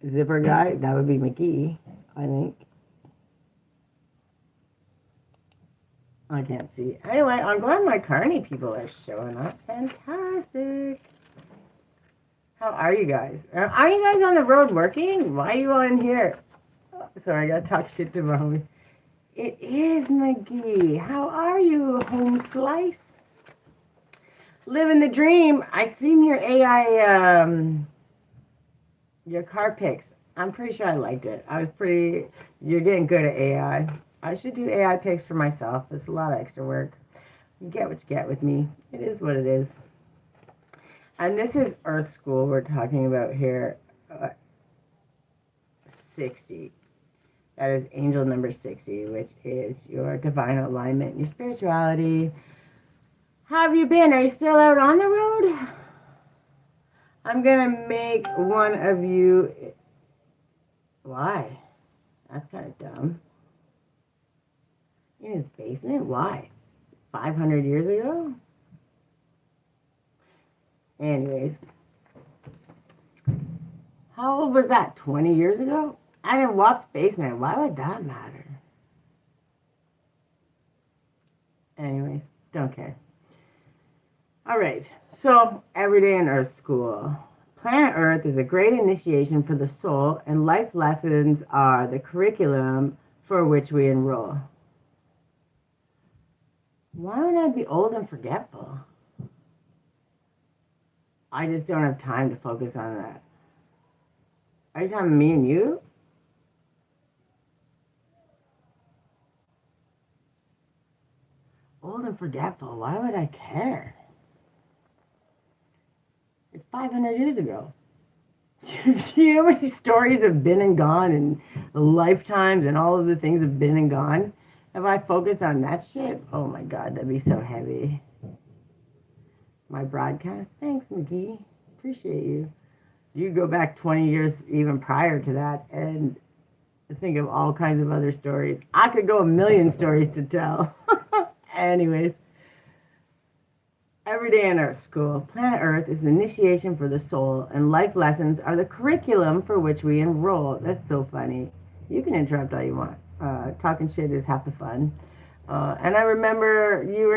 Zipper guy? That would be McGee, I think. I can't see. Anyway, I'm glad my carny people are showing up. Fantastic. How are you guys? Are you guys on the road working? Why are you on here? Oh, sorry, I gotta talk shit to my homie. It is McGee. How are you, home slice? Living the dream. I seen your AI, your car pics. I'm pretty sure I liked it. You're getting good at AI. I should do AI pics for myself. It's a lot of extra work. You get what you get with me. It is what it is. And this is Earth School we're talking about here. 60. That is angel number 60, which is your divine alignment, your spirituality. How have you been? Are you still out on the road? I'm going to make one of you... Why? That's kind of dumb. In his basement? Why? 500 years ago? Anyways. How old was that? 20 years ago? I didn't walk the basement. Why would that matter? Anyways, don't care. Alright, so every day in Earth School. Planet Earth is a great initiation for the soul, and life lessons are the curriculum for which we enroll. Why would I be old and forgetful? I just don't have time to focus on that. Are you talking to me and you? Old and forgetful. Why would I care? It's 500 years ago. You know how many stories have been and gone, and lifetimes and all of the things have been and gone? Have I focused on that shit? Oh my God, that'd be so heavy. My broadcast? Thanks, McGee. Appreciate you. You go back 20 years even prior to that and think of all kinds of other stories. I could go a million stories to tell. Anyways. Every day in Earth School, Planet Earth is an initiation for the soul, and life lessons are the curriculum for which we enroll. That's so funny. You can interrupt all you want. Talking shit is half the fun. And I remember you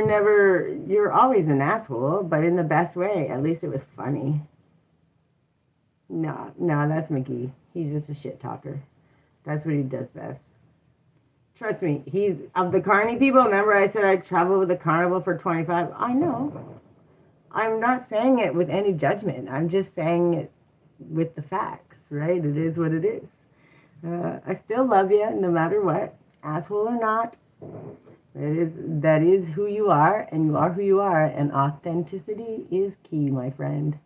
were always an asshole, but in the best way. At least it was funny. No, that's McGee. He's just a shit talker. That's what he does best. Trust me, he's of the carny people. Remember I said I traveled with a carnival for 25? I know. I'm not saying it with any judgment. I'm just saying it with the facts, right? It is what it is. I still love you no matter what, asshole or not. That is who you are, and you are who you are, and authenticity is key, my friend.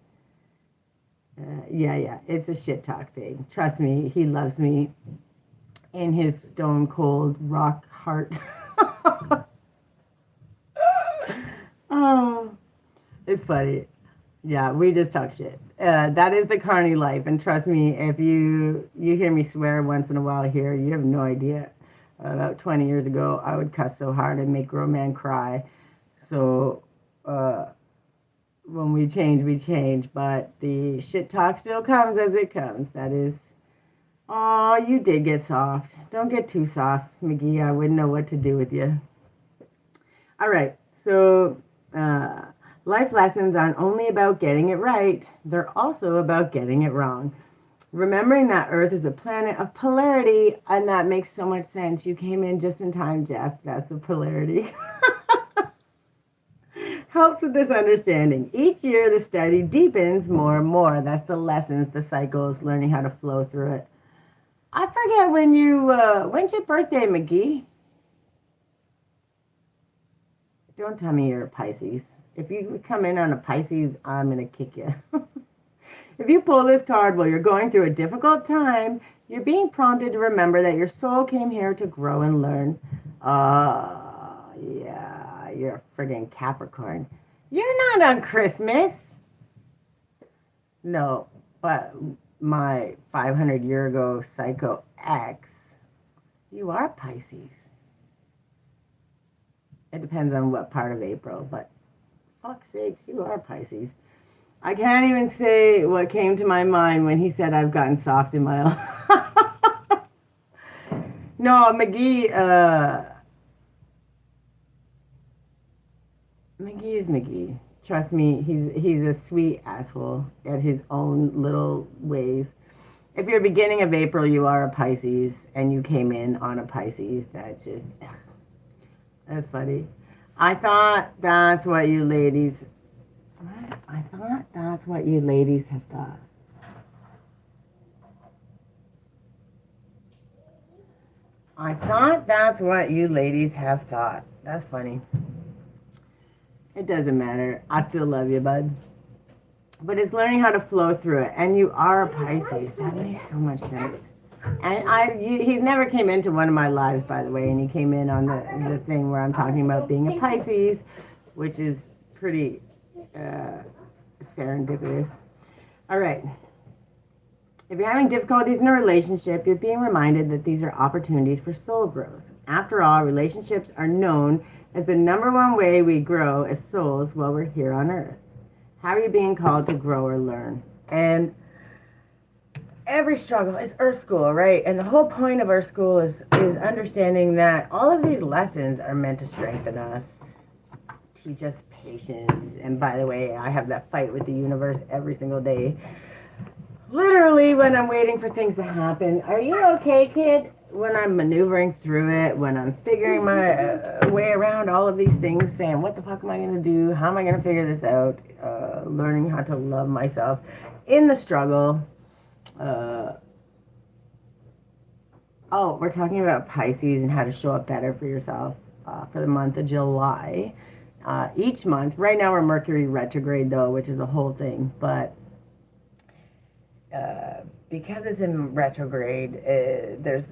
Yeah, it's a shit talk thing. Trust me, he loves me in his stone cold rock heart. Oh, it's funny. Yeah, we just talk shit. That is the carny life, and trust me, if you hear me swear once in a while here, you have no idea. About 20 years ago, I would cuss so hard and make grown man cry. So when we change, but the shit talk still comes as it comes. That is, oh, you did get soft. Don't get too soft, McGee. I wouldn't know what to do with you. All right, so life lessons aren't only about getting it right. They're also about getting it wrong. Remembering that Earth is a planet of polarity, and that makes so much sense. You came in just in time, Jeff. That's the polarity. Helps with this understanding. Each year, the study deepens more and more. That's the lessons, the cycles, learning how to flow through it. I forget when's your birthday, McGee? Don't tell me you're a Pisces. If you come in on a Pisces, I'm going to kick you. If you pull this card while you're going through a difficult time, you're being prompted to remember that your soul came here to grow and learn. Yeah, you're a friggin' Capricorn. You're not on Christmas. No, but my 500-year ago psycho ex, you are Pisces. It depends on what part of April, but fuck's sakes, you are Pisces. I can't even say what came to my mind when he said I've gotten soft in my own. No, McGee is McGee. Trust me, he's a sweet asshole at his own little ways. If you're beginning of April, you are a Pisces, and you came in on a Pisces. That's funny. I thought that's what you ladies have thought. I thought that's what you ladies have thought. That's funny. It doesn't matter. I still love you, bud. But it's learning how to flow through it. And you are a Pisces. That makes so much sense. And he's never came into one of my lives, by the way. And he came in on the thing where I'm talking about being a Pisces, which is pretty serendipitous. All right. If you're having difficulties in a relationship, you're being reminded that these are opportunities for soul growth. After all, relationships are known as the number one way we grow as souls while we're here on Earth. How are you being called to grow or learn? And every struggle is Earth School, right? And the whole point of Earth School is understanding that all of these lessons are meant to strengthen us, teach us patience. And by the way, I have that fight with the universe every single day. Literally, when I'm waiting for things to happen. Are you okay, kid? When I'm maneuvering through it, when I'm figuring my way around all of these things, saying, what the fuck am I going to do? How am I going to figure this out? Learning how to love myself in the struggle. We're talking about Pisces and how to show up better for yourself for the month of July. Each month. Right now we're Mercury retrograde, though, which is a whole thing. But because it's in retrograde, there's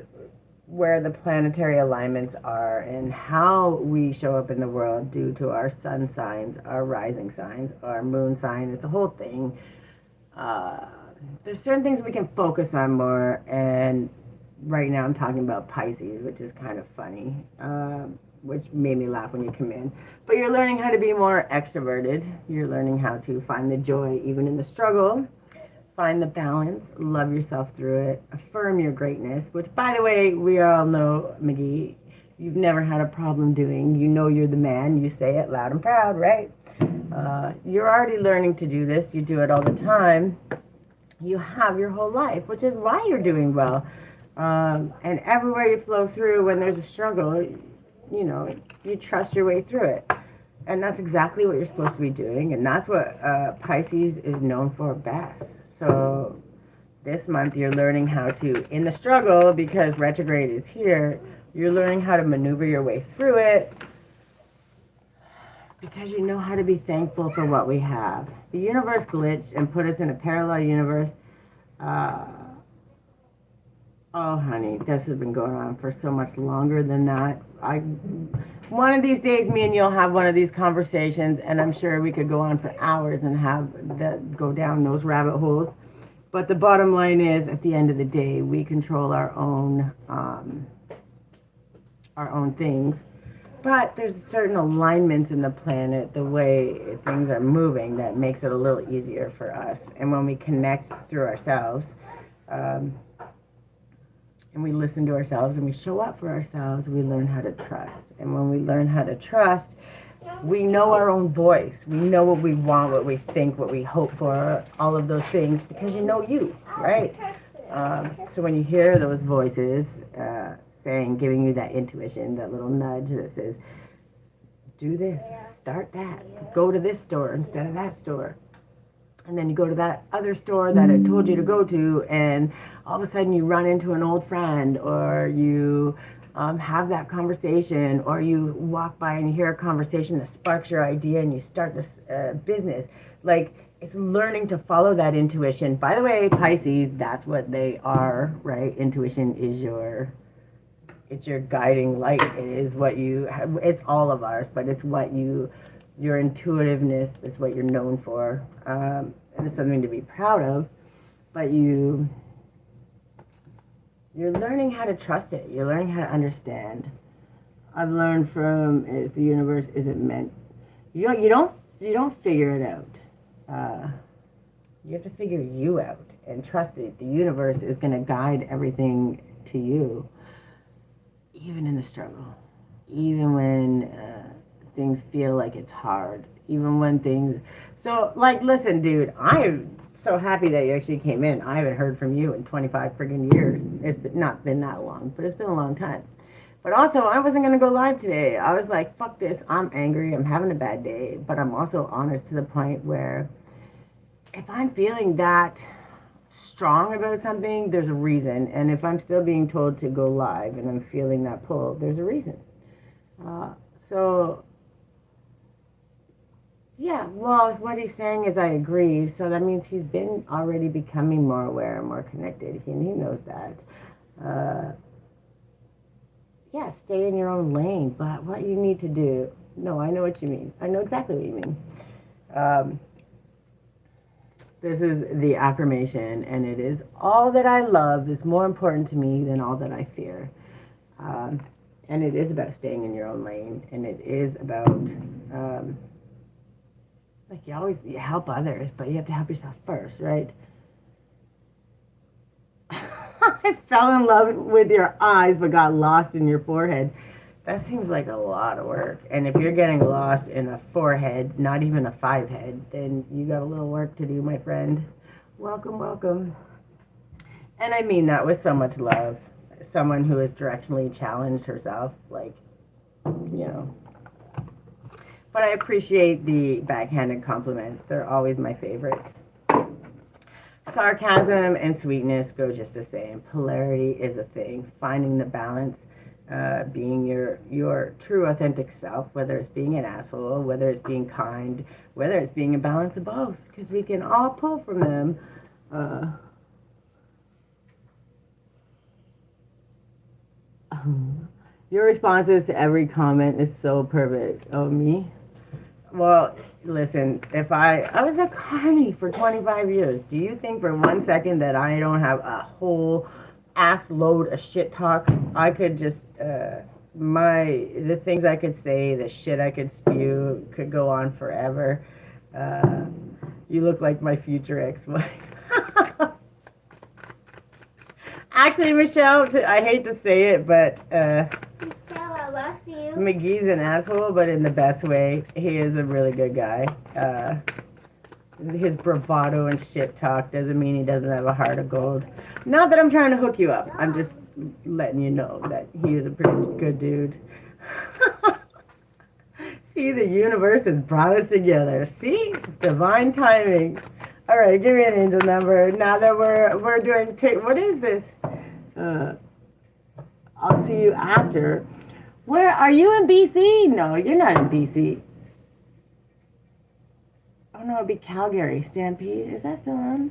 where the planetary alignments are and how we show up in the world due to our sun signs, our rising signs, our moon sign. It's a whole thing. There's certain things we can focus on more, and right now I'm talking about Pisces, which is kind of funny, which made me laugh when you come in. But you're learning how to be more extroverted. You're learning how to find the joy even in the struggle. Find the balance, love yourself through it, affirm your greatness, which, by the way, we all know, McGee, you've never had a problem doing. You know you're the man. You say it loud and proud, right? You're already learning to do this. You do it all the time. You have your whole life, which is why you're doing well. And everywhere you flow through when there's a struggle, you trust your way through it. And that's exactly what you're supposed to be doing. And that's what Pisces is known for best. So this month you're learning how to, in the struggle, because retrograde is here, you're learning how to maneuver your way through it because you know how to be thankful for what we have. The universe glitched and put us in a parallel universe. Oh, honey, this has been going on for so much longer than that. One of these days, me and you'll have one of these conversations, and I'm sure we could go on for hours and go down those rabbit holes. But the bottom line is, at the end of the day, we control our own things. But there's certain alignments in the planet, the way things are moving, that makes it a little easier for us. And when we connect through ourselves, and we listen to ourselves and we show up for ourselves, we learn how to trust. And when we learn how to trust, we know our own voice. We know what we want, what we think, what we hope for, all of those things, because you know you, right? So when you hear those voices saying, giving you that intuition, that little nudge that says, do this, start that, go to this store instead of that store. And then you go to that other store that it told you to go to, and all of a sudden you run into an old friend, or you have that conversation, or you walk by and you hear a conversation that sparks your idea and you start this business. Like, it's learning to follow that intuition. By the way, Pisces, that's what they are, right? Intuition is it's your guiding light. It is what you have, it's all of ours, but it's what your intuitiveness is what you're known for. And it's something to be proud of, but you're learning how to trust it. You're learning how to understand. I've learned from the universe isn't meant. You don't figure it out. You have to figure you out and trust that the universe is going to guide everything to you, even in the struggle, even when things feel like it's hard, even when things. So, like, listen, dude, I'm so happy that you actually came in. I haven't heard from you in 25 friggin' years. It's not been that long, but it's been a long time. But also, I wasn't going to go live today. I was like, fuck this. I'm angry. I'm having a bad day. But I'm also honest to the point where if I'm feeling that strong about something, there's a reason. And if I'm still being told to go live and I'm feeling that pull, there's a reason. So, yeah, well, what he's saying is I agree. So that means he's been already becoming more aware and more connected. He knows that. Yeah, stay in your own lane. But what you need to do, no, I know what you mean. I know exactly what you mean. This is the affirmation, and it is, all that I love is more important to me than all that I fear. And it is about staying in your own lane, and it is about, like, you help others, but you have to help yourself first, right? I fell in love with your eyes, but got lost in your forehead. That seems like a lot of work. And if you're getting lost in a forehead, not even a 5 head, then you got a little work to do, my friend. Welcome, welcome. And I mean that with so much love. Someone who has directionally challenged herself, like, you know. But I appreciate the backhanded compliments. They're always my favorite. Sarcasm and sweetness go just the same. Polarity is a thing. Finding the balance. Being your true authentic self, whether it's being an asshole, whether it's being kind, whether it's being a balance of both, because we can all pull from them. Your responses to every comment is so perfect. Oh, me? Well, listen, if I was a carny for 25 years, do you think for 1 second that I don't have a whole ass load of shit talk? I could just the things I could say, the shit I could spew could go on forever. You look like my future ex-wife. Actually, Michelle, I hate to say it, but Michelle, I love you. McGee's an asshole, but in the best way. He is a really good guy. His bravado and shit talk doesn't mean he doesn't have a heart of gold. Not that I'm trying to hook you up. I'm just letting you know that he is a pretty good dude. See, the universe has brought us together. See? Divine timing. All right, give me an angel number. Now that we're doing, what is this? I'll see you after. Where are you in BC? No, you're not in BC. Oh no, it'd be Calgary. Stampede. Is that still on?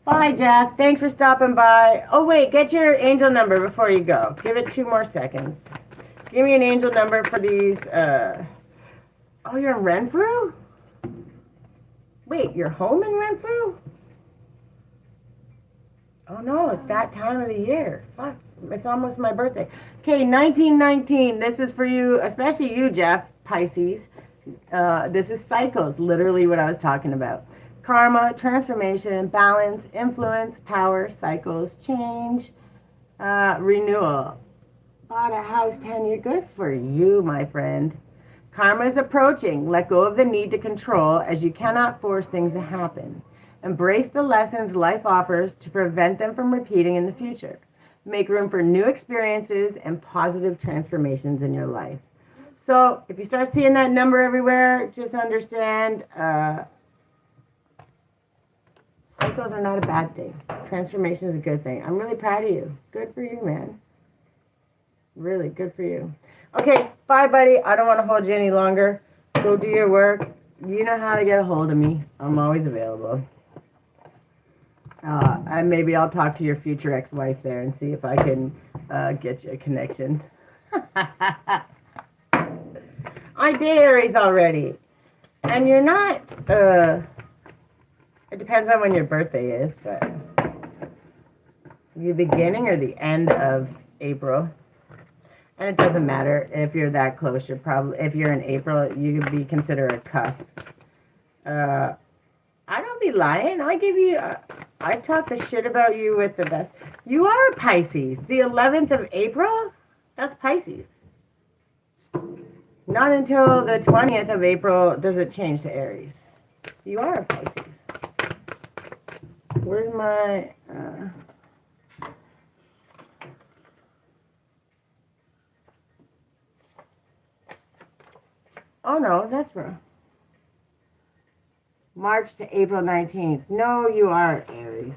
Bye, Jeff. Thanks for stopping by. Oh wait, get your angel number before you go. Give it 2 more seconds. Give me an angel number for these. Oh, you're in Renfrew? Wait, you're home in Renfrew? Oh no, it's that time of the year. Fuck, it's almost my birthday. Okay, 1919. This is for you, especially you, Jeff, Pisces. This is cycles, literally what I was talking about. Karma, transformation, balance, influence, power, cycles, change, renewal. Bought a house 10 years. Good for you, my friend. Karma is approaching. Let go of the need to control, as you cannot force things to happen. Embrace the lessons life offers to prevent them from repeating in the future. Make room for new experiences and positive transformations in your life. So if you start seeing that number everywhere, just understand cycles are not a bad thing. Transformation is a good thing. I'm really proud of you. Good for you, man. Really good for you. Okay, bye, buddy. I don't want to hold you any longer. Go do your work. You know how to get a hold of me. I'm always available. And maybe I'll talk to your future ex-wife there and see if I can get you a connection. I did Aries already. And you're not, it depends on when your birthday is, but the beginning or the end of April. And it doesn't matter if you're that close. You're probably, if you're in April, you could be considered a cusp. I don't be lying. I give you, I talk the shit about you with the best. You are a Pisces. The 11th of April, that's Pisces. Not until the 20th of April does it change to Aries. You are a Pisces. Where's my... Oh, no, that's wrong. March to April 19th. No, you are Aries.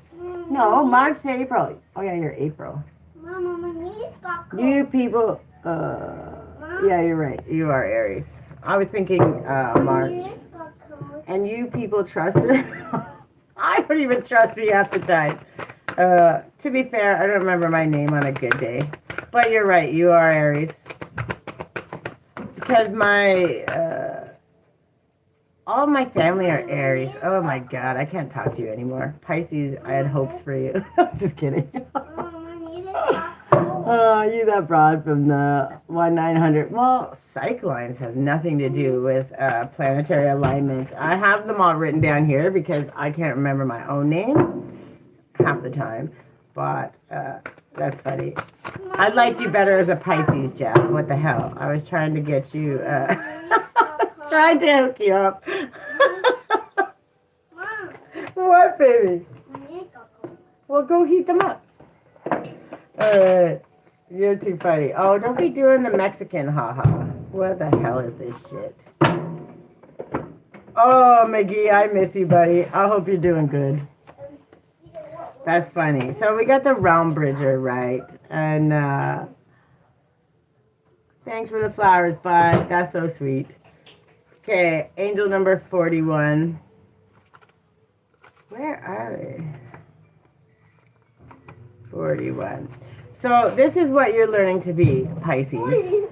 No, March to April. Oh, yeah, you're April. Mama, my knees got cold. You people... yeah, you're right. You are Aries. I was thinking March. And you people trust her. I don't even trust me half the time. To be fair, I don't remember my name on a good day. But you're right. You are Aries. Because my... all my family are Aries. Oh my God, I can't talk to you anymore. Pisces, I had hopes for you. Just kidding. Oh, you that broad from the 1-900. Well, psych lines has nothing to do with planetary alignment. I have them all written down here because I can't remember my own name half the time. But that's funny. I liked you better as a Pisces, Jeff. What the hell? I was trying to get you, trying to hook you up. Mom, What, baby? my knees got cold. Well, go heat them up. You're too funny. Oh, don't be doing the Mexican haha. What the hell is this shit? Oh, McGee, I miss you, buddy. I hope you're doing good. That's funny. So we got the Realm Bridger, right? And thanks for the flowers, bud. That's so sweet. Okay, angel number 41. Where are they? 41. So this is what you're learning to be, Pisces.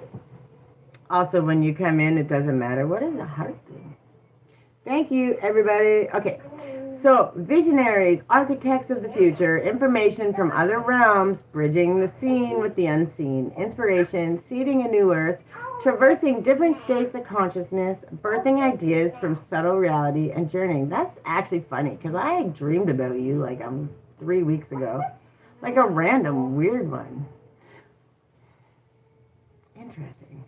Also, when you come in, it doesn't matter. What is the heart thing? Thank you, everybody. Okay. So, visionaries, architects of the future, information from other realms, bridging the seen with the unseen, inspiration, seeding a new earth, traversing different states of consciousness, birthing ideas from subtle reality, and journeying. That's actually funny, because I dreamed about you like 3 weeks ago. Like a random weird one. Interesting.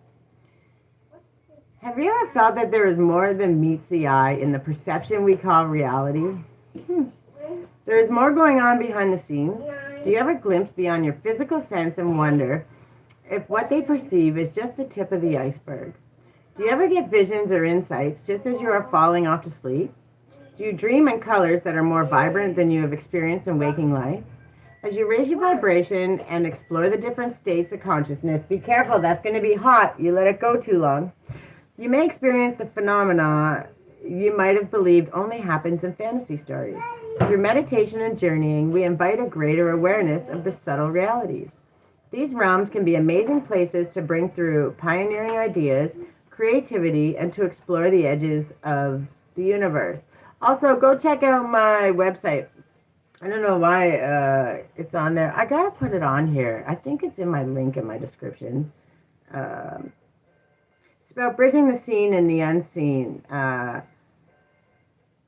Have you ever felt that there is more than meets the eye in the perception we call reality? There is more going on behind the scenes. Do you ever glimpse beyond your physical sense and wonder if what they perceive is just the tip of the iceberg? Do you ever get visions or insights just as you are falling off to sleep? Do you dream in colors that are more vibrant than you have experienced in waking life? As you raise your vibration and explore the different states of consciousness, be careful, that's going to be hot. You let it go too long. You may experience the phenomena you might have believed only happens in fantasy stories. Through meditation and journeying, we invite a greater awareness of the subtle realities. These realms can be amazing places to bring through pioneering ideas, creativity, and to explore the edges of the universe. Also, go check out my website. I don't know why it's on there. I gotta put it on here. I think it's in my link in my description. It's about bridging the seen and the unseen.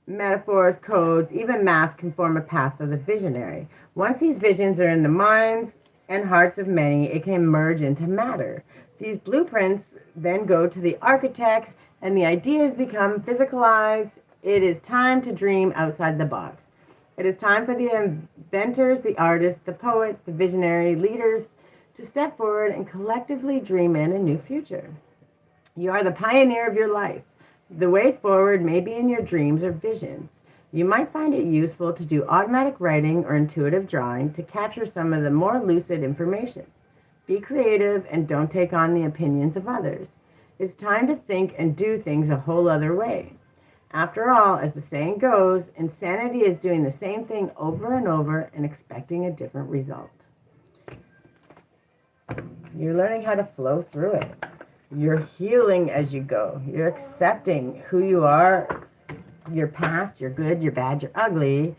Metaphors, codes, even masks can form a path of the visionary. Once these visions are in the minds and hearts of many, it can merge into matter. These blueprints then go to the architects, and the ideas become physicalized. It is time to dream outside the box. It is time for the inventors, the artists, the poets, the visionary leaders to step forward and collectively dream in a new future. You are the pioneer of your life. The way forward may be in your dreams or visions. You might find it useful to do automatic writing or intuitive drawing to capture some of the more lucid information. Be creative and don't take on the opinions of others. It's time to think and do things a whole other way. After all, as the saying goes, insanity is doing the same thing over and over and expecting a different result. You're learning how to flow through it. You're healing as you go. You're accepting who you are, your past, your good, your bad, your ugly.